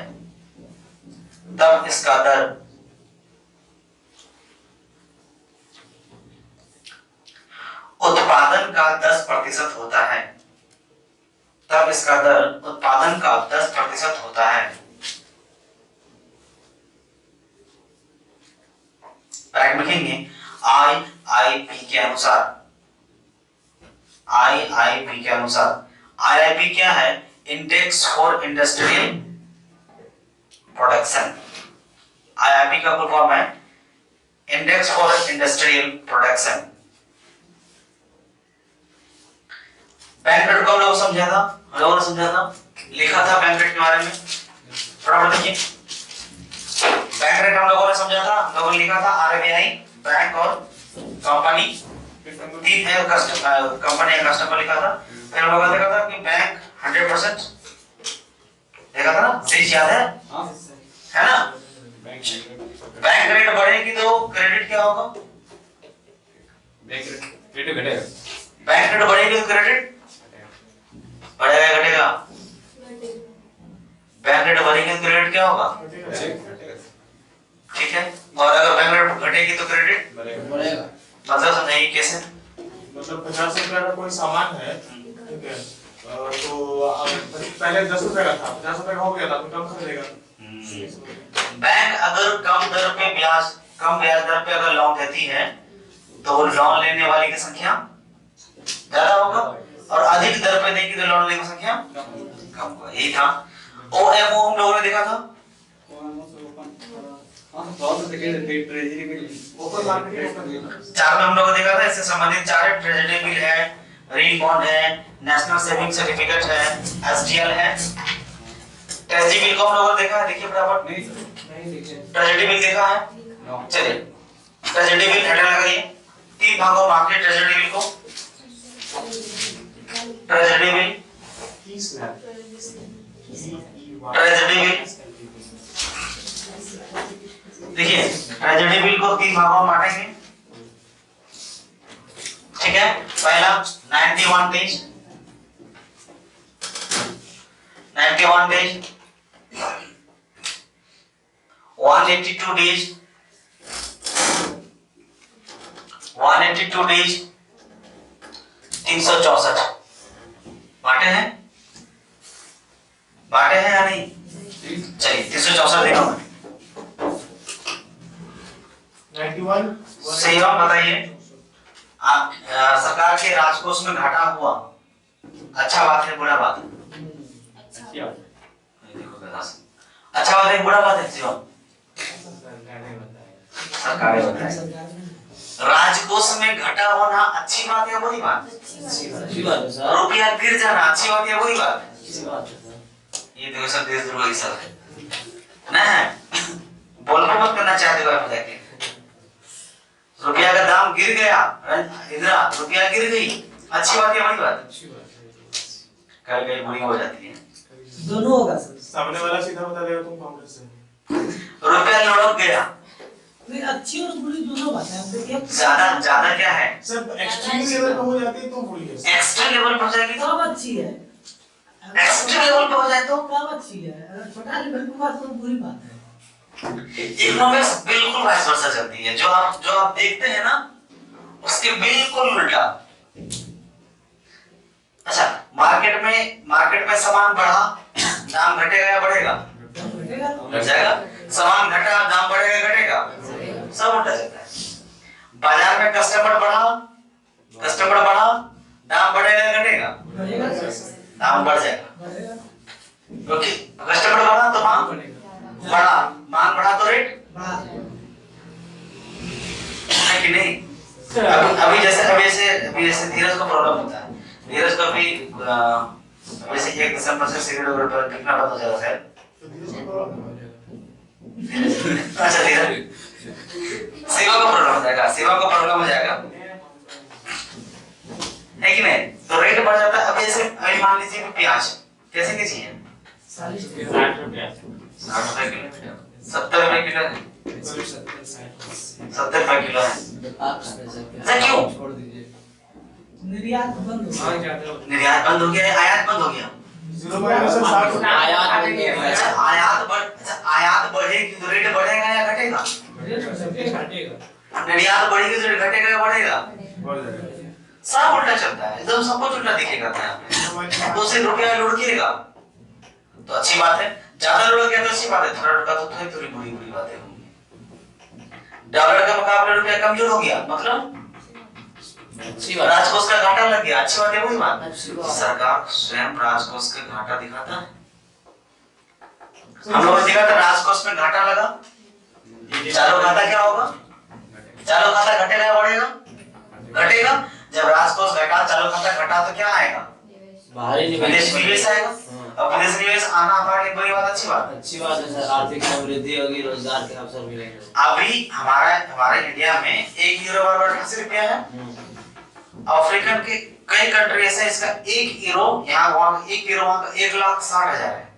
तब इसका दर उत्पादन का 10% होता है, तब इसका दर उत्पादन का 10% होता है। ब्रैकेट लिखेंगे IIP के अनुसार, IIP के अनुसार, IIP क्या है? Index for industrial production. IIP का फुल फॉर्म है index for industrial production. Bank rate को हम लोग समझा था, हम लोगों ने समझा था, लिखा था बैंक रेट के बारे में, फटाफट देखिए। बैंक रेट हम लोगों ने समझा था, हम लोगों ने लिखा था RBI, बैंक और कंपनी, तीन है कंपनी या कस्टमर लिखा था। फिर हम लोगों ने देखा था कि बैंक 100% देखा था ना, सही याद है ना? बैंक रेट बढ़ेगी तो क्रेडिट क्या होगा? बैंक रेट घटेगा। बैंक रेट बढ़ेगी तो क्रेडिट बढ़ेगा घटेगा? बैंक रेट बढ़ेगी तो क्रेडिट क्या होगा? ठीक है। और अगर बैंक रेट घटेगी तो क्रेडिट बढ़ेगा। मतलब समझाइए कैसे? मतलब 50 रुपए का कोई सामान है, ठीक है, तो पहले 10 रुपए का था, 50 रुपए का हो गया था, तो कम खरीदेगा। बैंक अगर कम ब्याज दर पे अगर लोन देती है तो लोन लेने वाले की संख्या ज्यादा होगा, और अधिक दर पे देगी तो लोन लेने की संख्या कम होगा। यही था। OMO हम लोगों ने देखा था, ओपन मार्केट चार में हम लोगों ने देखा था, इससे संबंधित चार है, ट्रेजरी बिल है, रीन बॉन्ड है, नेशनल सेविंग सर्टिफिकेट है, SDL है। ट्रेजरी बिल को हम लोगों ने देखा है, देखिए फटाफट। ट्रेजरी बिल देखा है? चलिए ट्रेजरी बिल हेडर लगाइए, 3 भागों में बांटिए ट्रेजरी बिल को। ट्रेजरी बिल, ट्रेजरी बिल, देखिए ट्रेजरी बिल को 3 भागों में बांटेंगे, ठीक है। पहला 91 डेज, 91 डेज, 182 डेज, 182 डेज, 364 बांटे हैं? बांटे हैं या नहीं? चलिए 364 देखो 91 सही बात बताइए। आप सरकार के राजकोष में घाटा हुआ, अच्छा बात है बुरा बात है? देखो अच्छा बात है बुरा बात है? जीवन सरकार बताए राजकोष में घटा होना अच्छी बात है बुरी बात? अच्छी बात है सर। रुपया गिर जाना अच्छी बात है बुरी बात? अच्छी बात है सर। ये देखो सब देशद्रोही सब है ना, बोल के मत करना चाहते हो आप जाके। रुपया का दाम गिर गया, इधर रुपया गिर गई, अच्छी बात है बुरी बात? कल कहीं बुरी हो जाती है, दोनों होगा सर। सामने वाला सीधा बता देगा तुम कांग्रेस से। रुपया लुढ़क गया, नहीं अच्छी और बुरी दोनों बातें हैं। देखिए ज्यादा क्या है? सर एक्सट्रीम लेवल पे हो जाती है तो बुरी है। एक्स्ट्रा लेवल पर जाएगी तो कब अच्छी है? एक्स्ट्रा लेवल पे हो जाए तो कब अच्छी है? अगर छोटा लेवल पे बात तो बुरी बात है। इकोनॉमिक्स बिल्कुल वाइस वर्सा चलती है, जो आप देखते हैं ना उसके बिल्कुल उल्टा। अच्छा, मार्केट में सामान बढ़ा, दाम घटेगा या बढ़ेगा? घटेगा तो घट जाएगा। सामान घटा, दाम बढ़ेगा घटेगा? सब उल्टा चलता है। बाजार में कस्टमर बढ़ा, दाम बढ़ेगा घटेगा? बढ़ेगा, दाम बढ़ जाएगा, बढ़ेगा, क्योंकि कस्टमर बढ़ा तो मांग बढ़ा, मांग बढ़ा तो रेट बढ़ा। है कि नहीं? अभी जैसे धीरज को प्रॉब्लम होता है, धीरज को भी जैसे 1 दिसंबर से सिगरेट वगैरह पीना बंद हो जाएगा शायद। अच्छा धीरे सेवा का प्रॉब्लम हो जाएगा, सेवा का प्रॉब्लम हो जाएगा, है कि नहीं? तो रेट बढ़ जाता है। अब जैसे अभी मान लीजिए कि प्याज कैसे केजी है? 60 रुपया 60 रुपए किलो, 70 रुपए किलो है, 70 रुपए किलो है। आप इसमें से ऐसा क्यों? छोड़ दीजिए। निर्यात बंद हो और गया। ज्यादा निर्यात बंद हो गया, आयात बंद हो गया। 0.60 आयात बंद हो गया। अच्छा आयात बढ़ेगी तो रेट बढ़ेगा या घटेगा? घटेगा। निर्यात बढ़ेगी तो रेट घटेगा या बढ़ेगा? बढ़ जाएगा। सब उल्टा चलता है, एकदम सब कुछ उल्टा दिखेगा यहाँ पे। 2 से रुपया लुढ़केगा तो अच्छी बात है, ज्यादा लुढ़क गया तो अच्छी बात है, थोड़ा लुढ़का तो थोड़ी बुरी बातें होंगी। डॉलर के मुकाबले रुपया कमजोर हो गया मतलब अच्छी बात। राजकोष का घाटा लग गया, अच्छी बात है वही बात। अच्छी बात। सरकार स्वयं राजकोष का घाटा दिखाता है। हम लोगों ने देखा था राजकोष में घाटा लगा, चालू खाता क्या होगा? चालू खाता घटेगा या बढ़ेगा? घटेगा। जब राजकोष घटा चालू खाता घटा तो क्या आएगा? बाहरी विदेश निवेश आएगा। अब विदेश निवेश आना हमारे लिए बड़ी बात, अच्छी बात है। अच्छी बात है सर, आर्थिक समृद्धि होगी, रोजगार के अवसर मिलेंगे। अभी हमारे इंडिया में 1 यूरो बराबर 88 रुपया है। अफ्रीकन के कई कंट्री ऐसे हैं इसका 1 यूरो यहाँ वहाँ 1 यूरो वहाँ का 1,60,000 है।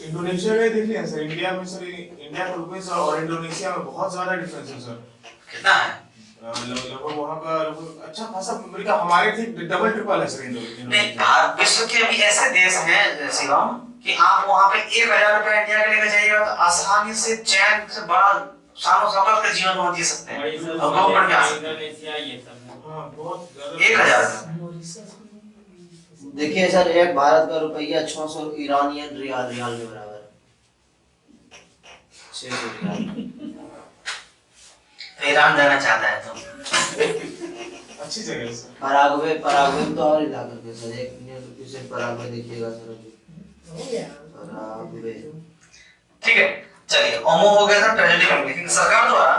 इंडोनेशिया में देख लिया सर, इंडिया में सर, इंडिया के रुपए सर और इंडोनेशिया में बहुत ज्यादा डिफरेंस है सर। कितना है? लगभग वहाँ का अच्छा खासा अमेरिका हमारे ठीक डबल ट्रिपल है सर नहीं, इंडोनेशिया। विश्व के अभी ऐसे देश हैं शिवम कि आप वहाँ पे 1,000 रुपया इंडिया के लेकर जाइएगा तो आसानी से चैन से बड़ा शान शौकत का जीवन वो जी सकते हैं। और गवर्नमेंट में आ सकते हैं। इंडोनेशिया ये सब हाँ बहुत ज्यादा 1,000 देखिए सर, एक भारत का रुपया 600 ईरानियन रियाल में बराबर 600 रियाल। तो ईरान जाना चाहता है तो अच्छी जगह है सर। पराग्वे में तो और इलाका के सर, एक इंडियन रुपये से पराग्वे देखिएगा सर अभी। हो गया। पराग्वे ठीक है। चलिए ओमो हो गया था ट्रेजेडी में, लेकिन सरकार द्वारा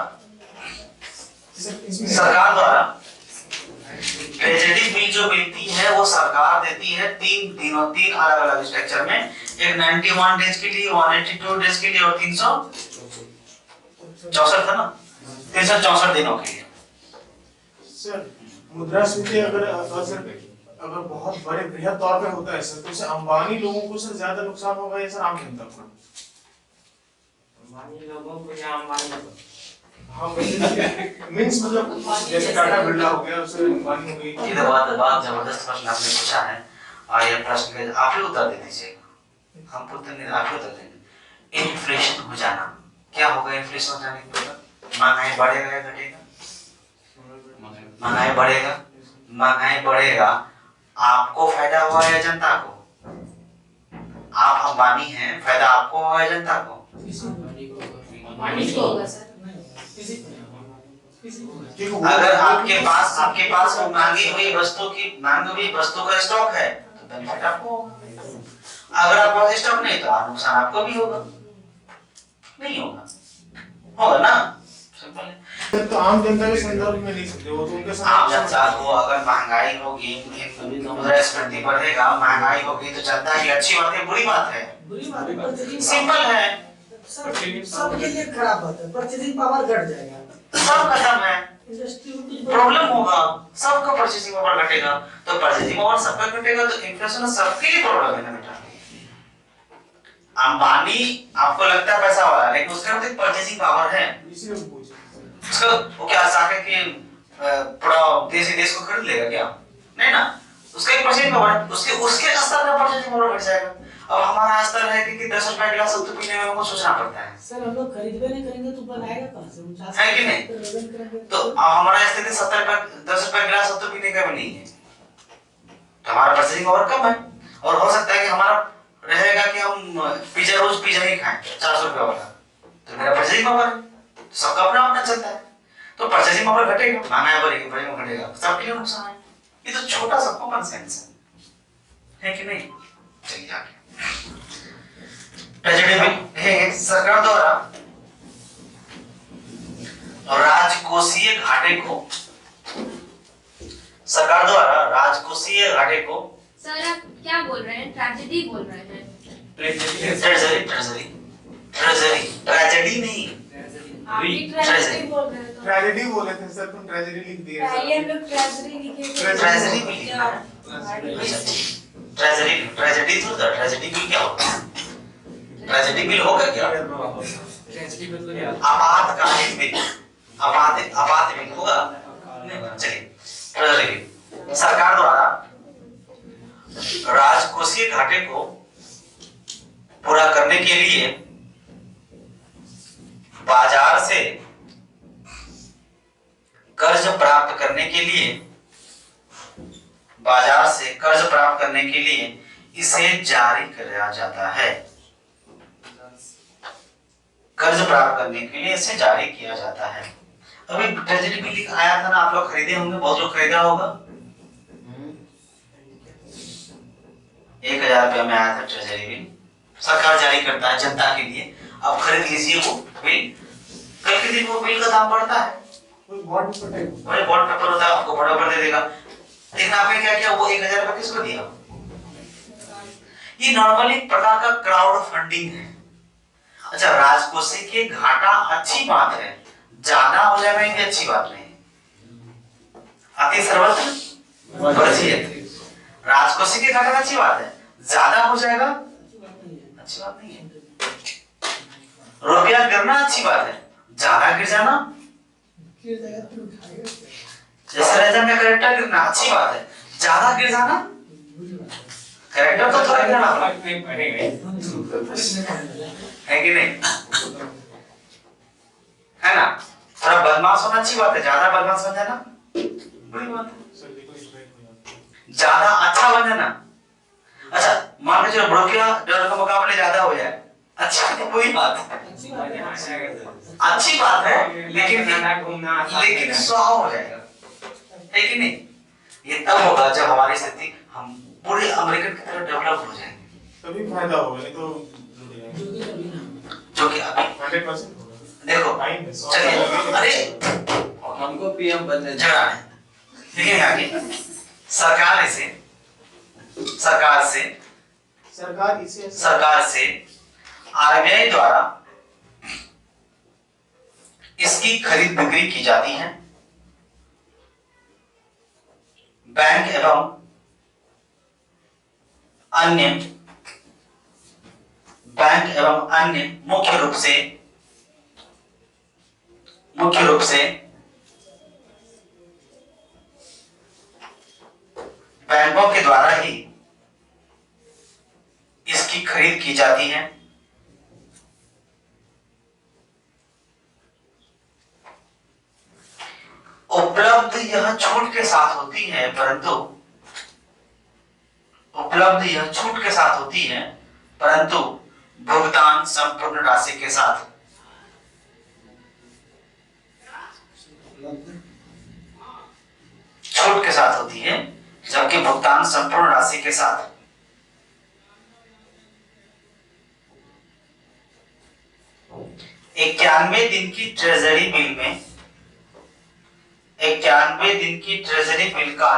ट्रेजेडी बिल जो मिलती है वो सरकार देती है 3 अलग-अलग स्ट्रक्चर में। एक 91 डेज के लिए, 182 डेज के लिए और 364 था ना, 364 दिनों के लिए। सर मुद्रास्फीति अगर बहुत बड़े बृहद तौर पे होता है सर, तो इससे अंबानी लोगों को सर ज्यादा नुकसान होगा या सर आम जनता को? अंबानी लोगों को या अंबानी को? हाँ मींस मतलब जैसे टाटा बिरला हो गया, उससे अंबानी हो गई। ये तो बहुत जबरदस्त प्रश्न आपने पूछा है और ये प्रश्न के आप ही उत्तर दे दीजिएगा, हम पूछते नहीं, आप ही उत्तर देंगे। इन्फ्लेशन हो जाना क्या होगा? इन्फ्लेशन हो जाने के बाद महंगाई बढ़ेगा या घटेगा? महंगाई बढ़ेगा। आपको फायदा हुआ या जनता को? आप अंबानी हैं, फायदा आपको हुआ या जनता को? अंबानी को होगा सर। अगर आपके पास मांगी हुई वस्तु का स्टॉक है तो बेनिफिट आपको होगा। अगर आपके पास स्टॉक नहीं तो नुकसान आपको भी होगा, नहीं होगा ना? सिंपल है। तो आम जनता के संदर्भ में नहीं सकते, वो तो उनके आम जनता को अगर महंगाई होगी, मुद्रास्फीति बढ़ेगा, महंगाई होगी तो जनता की अच्छी बात है बुरी बात है? बुरी बात है, परचेजिंग सिंपल है, सबके लिए खराब बात है, परचेजिंग पावर घट जाएगा, सब खत्म है, इंडस्ट्री में कुछ प्रॉब्लम होगा, सबका परचेसिंग पावर घटेगा। तो परचेसिंग पावर सबका घटेगा तो इन्फ्लेशन सबके लिए प्रॉब्लम है ना बेटा। अंबानी आपको लगता है पैसा वाला, लेकिन उसके पास परचेसिंग पावर है, इसलिए पूछे उसका वो क्या चाहते कि पूरा देश को खरीद लेगा क्या? नहीं ना, उसका एक परचेसिंग पावर है, उसके स्तर पे परचेसिंग पावर घट जाएगा। अब हमारा स्तर है कि 10 रुपए गिलास दूध पीने में हमको सोचना पड़ता है, सर हम लोग खरीदबे नहीं करेंगे तो बनाएगा कहाँ से? है कि नहीं? तो हमारा स्थिति 10 रुपए गिलास दूध पीने का भी नहीं है, तो हमारा परचेसिंग पावर कम है। और हो सकता है कि हमारा रहेगा कि हम रोज पिज्जा ही खाएं 400 रुपए वाला, तो मेरा परचेसिंग पावर सबका अपना अपना चलता है, तो परचेसिंग पावर घटेगा, महंगाई बढ़ेगी, परचेसिंग घटेगा, सबके लिए नुकसान है। ये तो छोटा सा कॉमन सेंस है कि नहीं? चलिए आगे। ट्रेजेडी में है सरकार द्वारा राजकोषीय घाटे को सर आप क्या क्या बोल रहे हैं? ट्रेजेडी बोल रहे हैं। ट्रेजरी ट्रेजरी ट्रेजरी ट्रेजेडी नहीं, आप भी ट्रेजेडी बोल रहे हो तो ट्रेजेडी बोले थे सर, तुम ट्रेजेडी लिख दिए पहले हम सर। लोग ट्रेजरी लिखे थे। ट्रेजरी भी लिखना है। ट्रेजरी ट्रेजेडी तो ट्रेजेडी बिल क्या होता है? ट्रेजेडी बिल होगा क्या? आपातकालीन बिल, आपात बिल होगा। चलिए, ट्रेजरी बिल सरकार द्वारा राजकोषीय घाटे को पूरा करने के लिए बाजार से कर्ज प्राप्त करने के लिए, बाजार से कर्ज प्राप्त करने के लिए इसे जारी किया जाता है। कर्ज प्राप्त करने के लिए इसे जारी किया जाता है। अभी ट्रेजरी बिल आया था ना, आप लोग खरीदे होंगे, बहुत लोग खरीदा होगा। 1000 रुपया में आया था ट्रेजरी बिल, सरकार जारी करता है जनता के लिए। अब खरीद लीजिए वो बिल, कल के दिन वो बिल का दाम बढ़ता है, कोई बॉन्ड पेपर, वही बॉन्ड पेपर होता है, आपको बराबर दे देगा। लेकिन आपने क्या किया, वो 1000 रुपया किसको दिया? ये नॉर्मली एक प्रकार का क्राउड फंडिंग है। अच्छा, राजकोषीय के घाटा अच्छी बात है, ज्यादा हो जाएगा ये अच्छी बात नहीं। अति सर्वत्र वर्जित। राजकोषीय के घाटा अच्छी बात है, ज्यादा हो जाएगा अच्छी बात नहीं है। रुपया गिरना अच्छी बात है, ज्यादा गिर जाना, जैसे राजा में करेक्टर गिरना अच्छी बात है, ज्यादा गिर जाना, करेक्टर तो थोड़ा गिरना नहीं पड़ेगा। है कि नहीं, है ना? थोड़ा बदमाश होना अच्छी बात है, ज्यादा बदमाश बन जाना बुरी बात है। ज्यादा अच्छा बन जाना, अच्छा मान लीजिए ब्रोकिया डॉलर का मुकाबले ज्यादा हो जाए, अच्छा तो कोई बात है, अच्छी बात है, लेकिन स्वाहा हो जाएगा, है कि नहीं? ये तब होगा जब हमारी स्थिति हम पूरे अमेरिकन की तरह डेवलप हो जाएंगे, तभी फायदा होगा, नहीं तो जो कि अभी 100% होगा। देखो। टाइम है, चलिए, अरे हमको पीएम बनने दो। झगड़ा है, लेकिन आगे सरकार से आरबीआई द्वारा इसकी खरीद बिक्री की जाती है। बैंक एवं अन्य मुख्य रूप से बैंकों के द्वारा ही इसकी खरीद की जाती है। उपलब्ध यह छूट के साथ होती है, परंतु भुगतान संपूर्ण राशि के साथ। छूट के साथ होती है, जबकि भुगतान संपूर्ण राशि के साथ। इक्यानवे दिन की ट्रेजरी बिल में 91 दिन की ट्रेजरी बिल का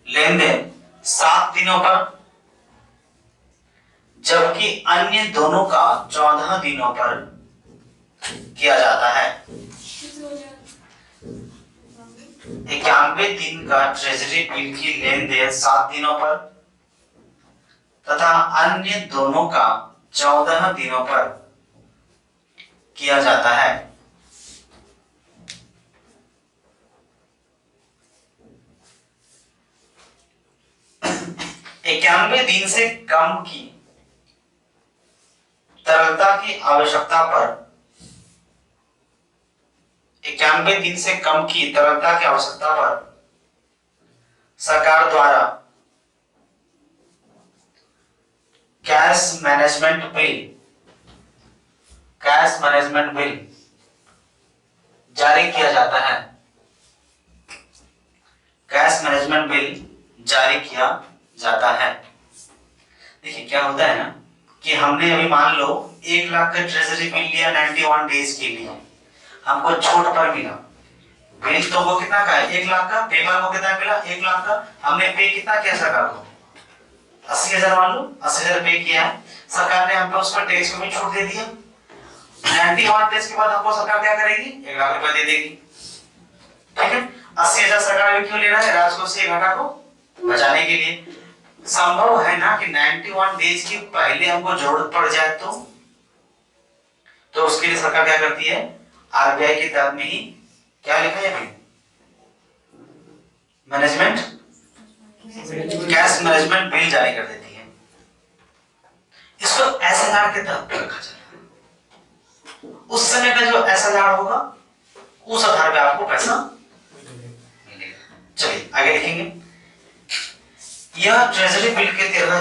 लेनदेन 7 दिनों पर, जबकि अन्य दोनों का 14 दिनों पर किया जाता है। 91 दिन का ट्रेजरी बिल की लेनदेन 7 दिनों पर तथा अन्य दोनों का 14 दिनों पर किया जाता है। इक्यानवे दिन से कम की तरलता की आवश्यकता पर 91 दिन से कम की तरलता की आवश्यकता पर सरकार द्वारा कैश मैनेजमेंट बिल जारी किया जाता है। कैश मैनेजमेंट बिल जारी किया जाता है। देखिए क्या होता है ना कि हमने अभी मान लो 1 लाख का ट्रेजरी बिल लिया 91 डेज के लिए, हमको छूट पर मिला बिल तो वो कितना का है, 1 लाख का। पेपर को कितना मिला, 1 लाख का। हमने पे कितना किया सरकार को, 80,000 मान लो, 80,000 पे किया है। सरकार ने हमको उसका टैक्स में छूट दे दिया। 91 डेज के बाद हमको सरकार क्या करेगी, 1 लाख रुपए दे देगी। ठीक है, 80,000 सरकार क्यों ले रहा है, राजकोष से घाटा को बचाने के लिए। संभव है ना कि 91 डेज के पहले हमको जरूरत पड़ जाए तो उसके लिए सरकार क्या करती है, आरबीआई के तहत में ही क्या लिखा है, मैनेजमेंट कैश मैनेजमेंट बिल जारी कर देती है। इसको एसएलआर के तहत रखा जाता है। उस समय का जो एसएलआर होगा उस आधार पे आपको पैसा मिलेगा। चलिए आगे लिखेंगे। यह ट्रेजरी बिल के तरह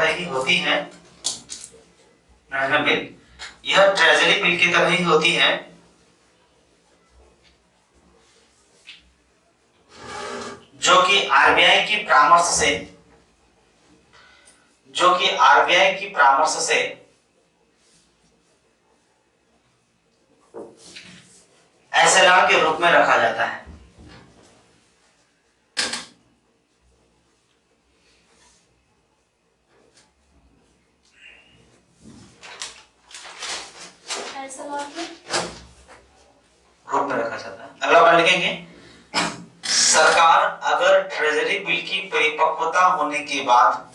ही होती है, मैनेजमेंट बिल यह ट्रेजरी बिल की तरह ही होती है, जो कि आरबीआई की परामर्श से एसएलआर के रूप में रखा जाता है। रूप में रखा जाता है। अगला बार लिखेंगे, सरकार अगर ट्रेजरी बिल की परिपक्वता होने के बाद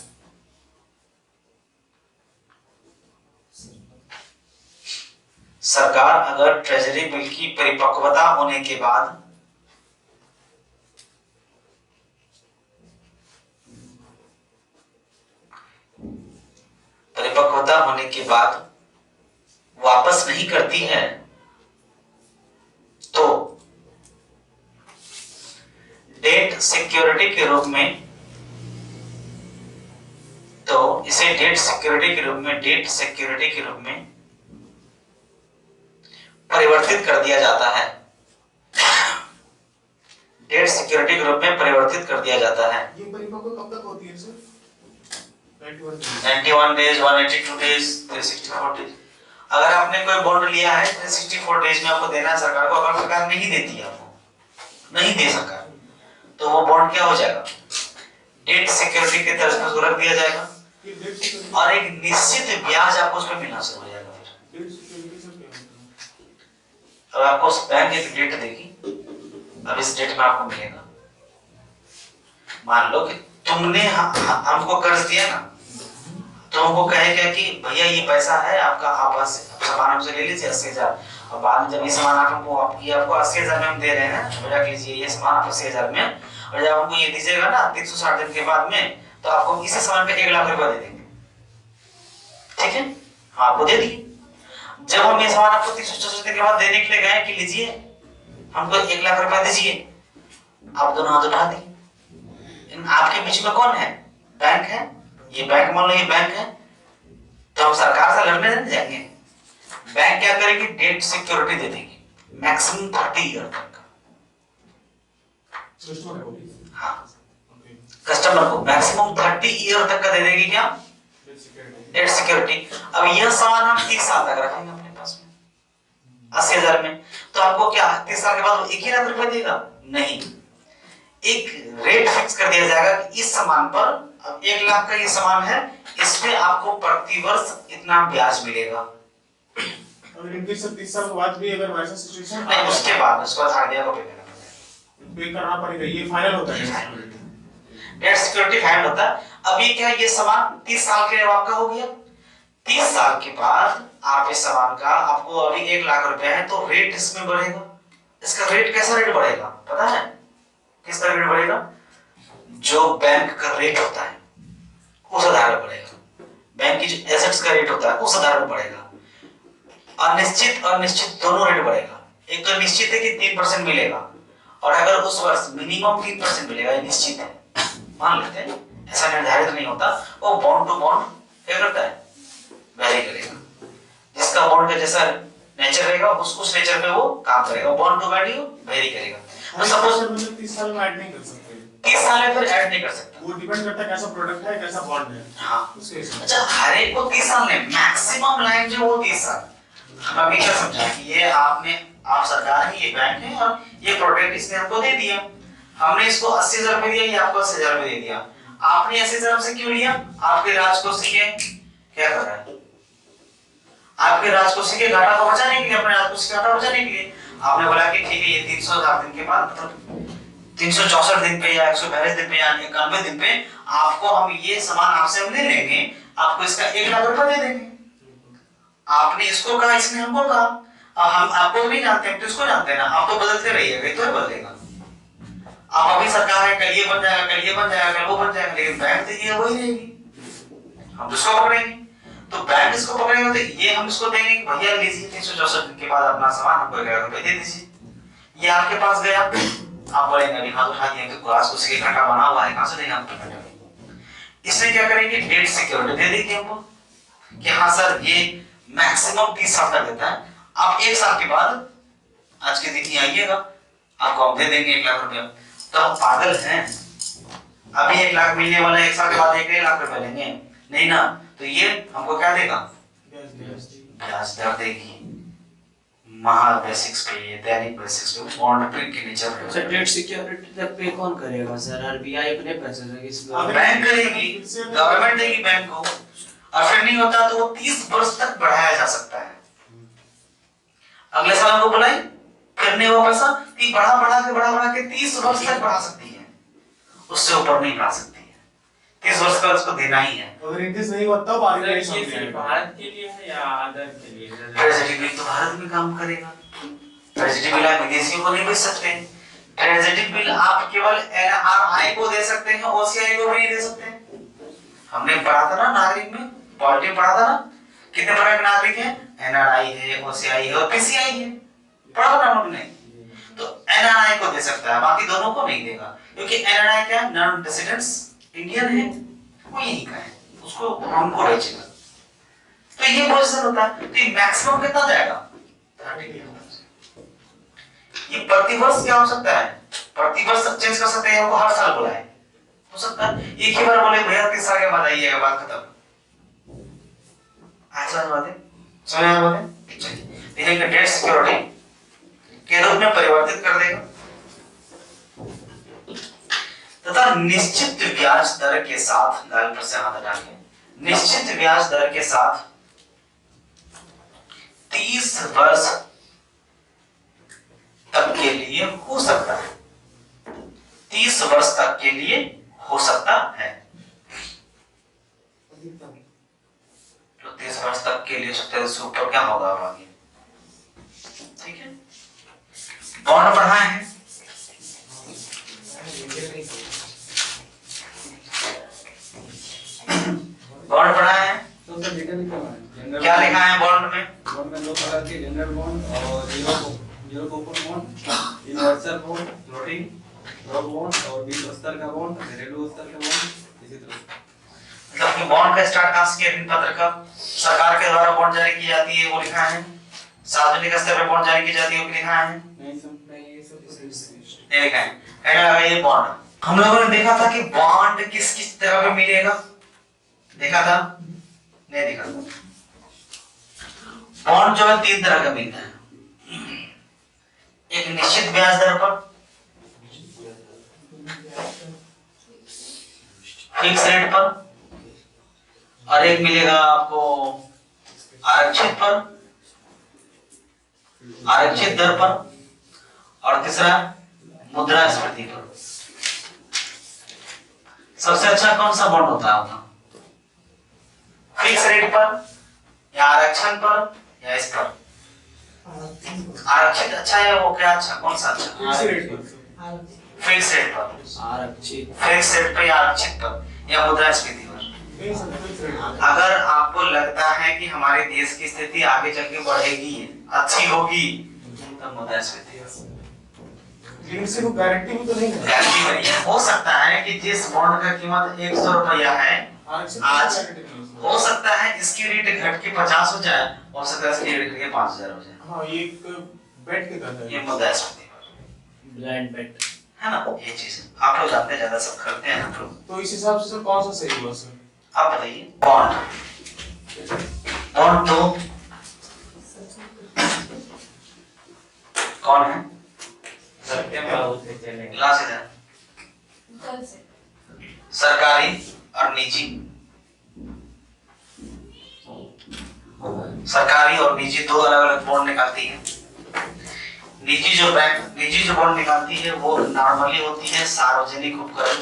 वापस नहीं करती है तो डेट सिक्योरिटी के रूप में परिवर्तित कर दिया जाता है। डेट सिक्योरिटी के रूप में परिवर्तित कर दिया जाता है। ये परिपक्व कब तक होती है सर? 91 days, 182 days, 364 days. अगर आपने कोई बॉन्ड लिया है 364 डेज में आपको देना है सरकार को। अगर सरकार नहीं देती है, आपको नहीं दे सरकार, तो वो बॉन्ड क्या हो जाएगा, डेट सिक्योरिटी के तरफ से रख दिया जाएगा और एक निश्चित ब्याज आपको उस पर मिलना शुरू हो जाएगा। फिर अब आपको बैंक एक डेट देगी, अब इस डेट में आपको मिलेगा। मान लो कि तुमने हमको कर्ज दिया ना, तो हमको कहेगा कि भैया ये पैसा है आपका, आप सामान हमसे ले लीजिए 80,000, और बाद में जब ये सामान आपको 80,000 में हम दे रहे हैं, भैया लीजिए ये सामान आप 80,000 में, और जब हमको ये दीजिएगा ना 360 दिन के बाद में, तो आपको इसी सामान पे 1 लाख रुपए दे देंगे। ठीक है, आपको दे दिए। जब हम ये सामान आपको 360 दिन के बाद देने के लिए गए कि लीजिए हमको 1 लाख रुपए दीजिए, आप दोनों हाथ उठा दिए। आपके बीच में कौन है, बैंक है। ये बैंक, मान लो ये बैंक है, तो हम सरकार से लड़ने नहीं जाएंगे। बैंक क्या करेगी, डेट सिक्योरिटी दे देगी मैक्सिमम 30 ईयर तक का। हाँ, कस्टमर को मैक्सिमम 30 ईयर तक का दे देगी क्या, डेट सिक्योरिटी। अब यह सामान हम 30 साल तक रखेंगे अपने पास में 80,000 में, तो आपको क्या 30 साल के बाद 1 ही लाख रुपए देगा? नहीं, एक रेट फिक्स कर दिया जाएगा कि इस सामान पर, अब 1 लाख का ये सामान है, इस पे आपको प्रति वर्ष इतना ब्याज मिलेगा। अगर इनके 30 साल के बाद भी अगर वैसा सिचुएशन नहीं, उसके बाद आरबीआई को पे करना पड़ेगा। ये फाइनल होता है, डेट सिक्योरिटी फाइनल होता है। अब ये क्या, ये सामान 30 साल के लिए आपका हो गया। 30 साल के बाद आप इस सामान का, आपको अभी 1 लाख रुपए है, तो रेट इसमें बढ़ेगा। इसका रेट कैसा रेट बढ़ेगा पता है, किस तरह रेट बढ़ेगा, जो बैंक का रेट होता है उस आधार पर बढ़ेगा। बैंक की जो एसेट्स का रेट होता है उस आधार पर बढ़ेगा। अनिश्चित और निश्चित दोनों रेट बढ़ेगा। एक तो निश्चित है कि 3% मिलेगा, और अगर उस वर्ष मिनिमम 3% मिलेगा, ये निश्चित है, मान लेते हैं, ऐसा निर्धारित नहीं होता। वो बॉन्ड टू बॉन्ड क्या करता है, वेरी करेगा। जिसका बॉन्ड का जैसा नेचर रहेगा उस नेचर पे वो काम करेगा। बॉन्ड टू वैल्यू वेरी करेगा। तो सपोज 30 साल में ऐड नहीं कर सकते, 30 साल में फिर ऐड नहीं कर सकता। वो डिपेंड करता है कैसा प्रोडक्ट है, कैसा बॉन्ड है। हाँ, उसके हिसाब से। अच्छा, हर एक को 30 साल में मैक्सिमम लाइन जो वो 30 साल। हम अभी क्या समझा कि ये आपने आप सरकार है, ये बैंक है और ये प्रोडक्ट इसने हमको दे दिया। हमने इसको 80,000 रुपए दिया, ये आपको 80,000 रुपए दे दिया। आपने 80,000 से क्यों लिया? आपके राजकोषीय क्या कर रहा है? आपके राजकोषीय के घाटा को बचाने के लिए, अपने राजकोषीय घाटा बचाने के लिए आपने बोला कि ठीक है ये 360 दिन के बाद मतलब 364 दिन पे या 142 दिन पे या 91 दिन पे आपको हम ये सामान आपसे हम ले लेंगे, आपको इसका 1 लाख रुपए दे देंगे। आपने इसको कहा, इसने हमको कहा। अब हम आपको नहीं जानते, हम तो इसको जानते हैं ना। आप तो बदलते रहिएगा, तो बदलेगा। आप अभी सरकार है, कल ये बन जाएगा, कल ये बन जाएगा, कल वो बन जाएगा, लेकिन बैंक तो ये वही रहेगी। हम इसको पकड़ेंगे तो बैंक इसको पकड़ेगा, तो ये हम इसको देंगे कि भैया लीजिए 364 दिन के बाद अपना सामान हमको 1 लाख रुपए दे दीजिए। ये आपके पास गया, आप बोलेंगे अभी हाथ उठा दिए तो क्लास उसके घाटा बना हुआ है, कहां से देंगे आपको? इसलिए क्या करेंगे, डेट सिक्योरिटी दे देंगे हमको कि हाँ सर ये मैक्सिमम 30 साल तक देता है। आप 1 साल के बाद आज के दिन ही आइएगा, आपको हम दे देंगे 1 लाख रुपया। तो हम पागल हैं? अभी 1 लाख मिलने वाला है, 1 साल के बाद 1 लाख रुपए लेंगे नहीं ना। तो ये हमको क्या देगा? ब्याज दर देगी। महा बेसिक्स पे, दैनिक बेसिक्स पे, बॉन्ड प्रिंट के नीचे सर डेट सिक्योरिटी तक पे कौन करेगा सर? आरबीआई अपने पैसे से किस बैंक करेगी, गवर्नमेंट देगी बैंक को। और फिर नहीं होता तो वो 30 वर्ष तक बढ़ाया जा सकता है। अगले साल हमको बुलाई, फिर नहीं वो पैसा कि बढ़ा के 30 वर्ष तक बढ़ा सकती है, उससे ऊपर नहीं बढ़ा सकती है। 30 वर्ष का उसको देना ही है। अगर इंक्रीज नहीं हुआ तब आगे सर, नहीं ये समझ सिर्फ आएगा। भारत के लिए है या अदर के लिए? ट्रेजेडी बिल तो भारत में काम करेगा। ट्रेजेडी बिल आप विदेशियों को नहीं भेज सकते। ट्रेजेडी बिल आप केवल एनआरआई को दे सकते हैं, ओसीआई को भी नहीं दे सकते। हमने पढ़ा था ना नागरिक में, पॉलिटी में पढ़ा था ना, कितने प्रकार के नागरिक हैं? एनआरआई है, ओसीआई है और पीसीआई है, पढ़ा था हमने। तो एनआरआई को दे सकता है, बाकी दोनों को नहीं देगा, क्योंकि एनआरआई क्या है? नॉन रेजिडेंट्स इंडियन है, वो यही का है, उसको हमको बेचेगा। तो ये पोजीशन होता है। तो ये मैक्सिमम कितना जाएगा? 30। ये प्रति वर्ष क्या हो सकता है? प्रति वर्ष चेंज कर सकते हैं, हमको हर साल बुलाए हो सकता है। एक ही बार बोले भैया 30 साल के बाद आइएगा, बात खत्म। ऐसा बात है, समझ बात है। चलिए देखिए, डेट सिक्योरिटी के रूप में परिवर्तित कर देगा तथा निश्चित ब्याज दर के साथ, गाल पर से हाथ हटा के, निश्चित ब्याज दर के साथ 30 वर्ष तक के लिए हो सकता है। 30 वर्ष तक के लिए हो सकता है। तो 30 वर्ष तक के लिए सकते हैं, उससे ऊपर क्या होगा अब आगे? ठीक है, बॉन्ड बढ़ाए हैं, बॉन्ड बढ़ाए हैं। तो सर लिखा लिखा है क्या लिखा है बॉन्ड में? बॉन्ड में 2 प्रकार के जनरल बॉन्ड और zero coupon bond, universal bond, floating drop bond और 20 स्तर का बॉन्ड, घरेलू स्तर का बॉन्ड, इसी तरह। मतलब कि बॉन्ड का स्टार्ट कहां से किया? ऋण पत्र का सरकार के द्वारा बॉन्ड जारी की जाती है, वो लिखा है। सार्वजनिक स्तर पर बॉन्ड जारी की जाती है, वो लिखा है। नहीं सर, नहीं ये सब ये लिखा है, कहने लगा ये बॉन्ड। हम लोगों ने देखा था कि बॉन्ड किस किस तरह का मिलेगा, देखा था? नहीं देखा था। बॉन्ड जो है 3 तरह का मिलता है। एक निश्चित ब्याज दर पर, फिक्स रेट पर, और एक मिलेगा आपको आरक्षित पर, आरक्षित दर पर, और तीसरा मुद्रास्फीति पर। सबसे अच्छा कौन सा बॉन्ड होता है? फिक्स रेट पर या आरक्षण पर या इस पर? आरक्षित अच्छा है, वो क्या अच्छा, कौन सा अच्छा? फिक्स रेट पर। फिक्स रेट पर, आरक्षित फिक्स रेट पर या आरक्षित पर या मुद्रास्फीति पर। नहीं सर, फिक्स रेट पर। अगर आपको लगता है कि हमारे देश की स्थिति आगे चल के बढ़ेगी, अच्छी होगी, तो मुद्रास्फीति। लेकिन इससे कोई गारंटी भी तो नहीं है। गारंटी नहीं है। हो सकता है कि जिस बॉन्ड का कीमत 100 रुपया है, आज हो सकता है इसकी रेट घट के 50 हो जाए, हो सकता है इसकी रेट घट के 5000 हो जाए। हाँ, ये एक बेट के तरह ये है। मुद्रास्फीति ब्लाइंड बेट है ना, ये चीज आप लोग जानते हैं, ज्यादा सब करते हैं आप लोग। तो इस हिसाब से सर कौन सा सही हुआ सर? आप बताइए। बॉन्ड, बॉन्ड तो कौन है? सत्यम बाबू से चलेंगे। लास्ट इधर कल से सरकारी और निजी, सरकारी और निजी दो अलग अलग बॉन्ड निकालती है। निजी जो बॉन्ड निकालती है वो नॉर्मली होती है सार्वजनिक उपक्रम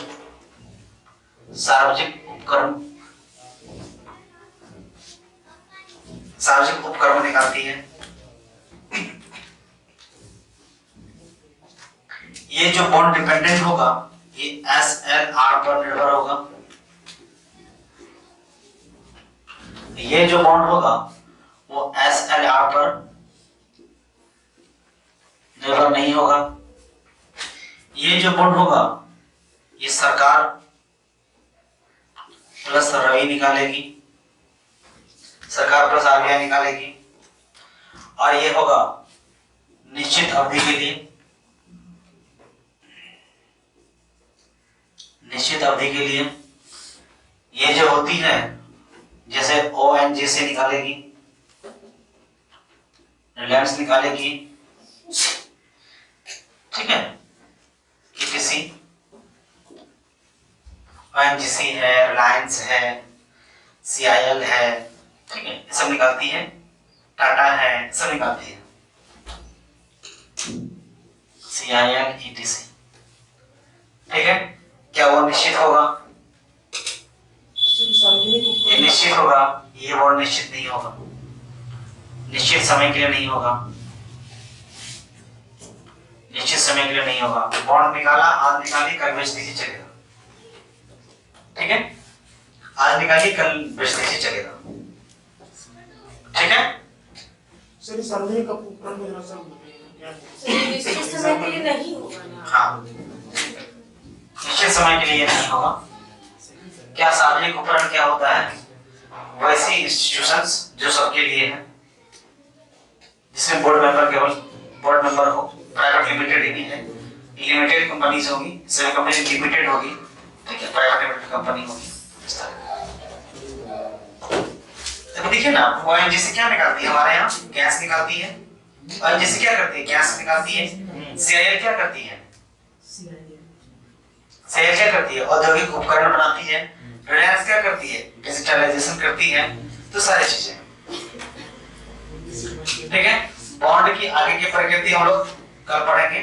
निकालती है। ये जो बॉन्ड डिपेंडेंट होगा ये SLR पर निर्भर होगा। ये जो बॉन्ड होगा वो SLR पर निर्भर नहीं होगा। ये जो बॉन्ड होगा ये सरकार प्लस रवि निकालेगी, सरकार प्लस RBI निकालेगी, और ये होगा निश्चित अवधि के लिए, निश्चित अवधि के लिए। ये जो होती है जैसे ONGC निकालेगी, रिलायंस निकालेगी, ठीक है, किसी ONGC है, रिलायंस है, CIL है, ठीक है, सब निकालती है, टाटा है, सब निकालती है, CIL ETC, ठीक है। क्या वो निश्चित होगा? ये निश्चित होगा, ये बॉन्ड निश्चित नहीं होगा, निश्चित समय के लिए नहीं होगा, निश्चित समय के लिए नहीं होगा। बॉन्ड निकाला, आज निकाली, कल बेच दीजिए, चलेगा, ठीक है, आज निकाली, कल बेच दीजिए, चलेगा, ठीक है। सर सार्वजनिक उपक्रम में जरा सा निश्चित समय के लिए नहीं होगा ना। हाँ, निश्चित समय के लिए ये नहीं होगा। क्या सार्वजनिक उपकरण क्या होता है? वैसी इंस्टीट्यूशंस जो सबके लिए है, जिसमें बोर्ड मेंबर हो, प्राइवेट लिमिटेड ही है, लिमिटेड कंपनीज होगी, सभी कंपनी लिमिटेड होगी, ठीक है, प्राइवेट लिमिटेड कंपनी होगी, इस तरह। तो देखिए ना, ONGC क्या निकालती है हमारे यहाँ? गैस निकालती है। ONGC क्या करती है? गैस निकालती है। CIL क्या करती है? CIL क्या करती है? औद्योगिक उपकरण बनाती है। रिलायंस क्या करती है? डिजिटलाइजेशन करती है। तो सारी चीजें, ठीक है। बॉन्ड की आगे की प्रकृति हम लोग कल पढ़ेंगे।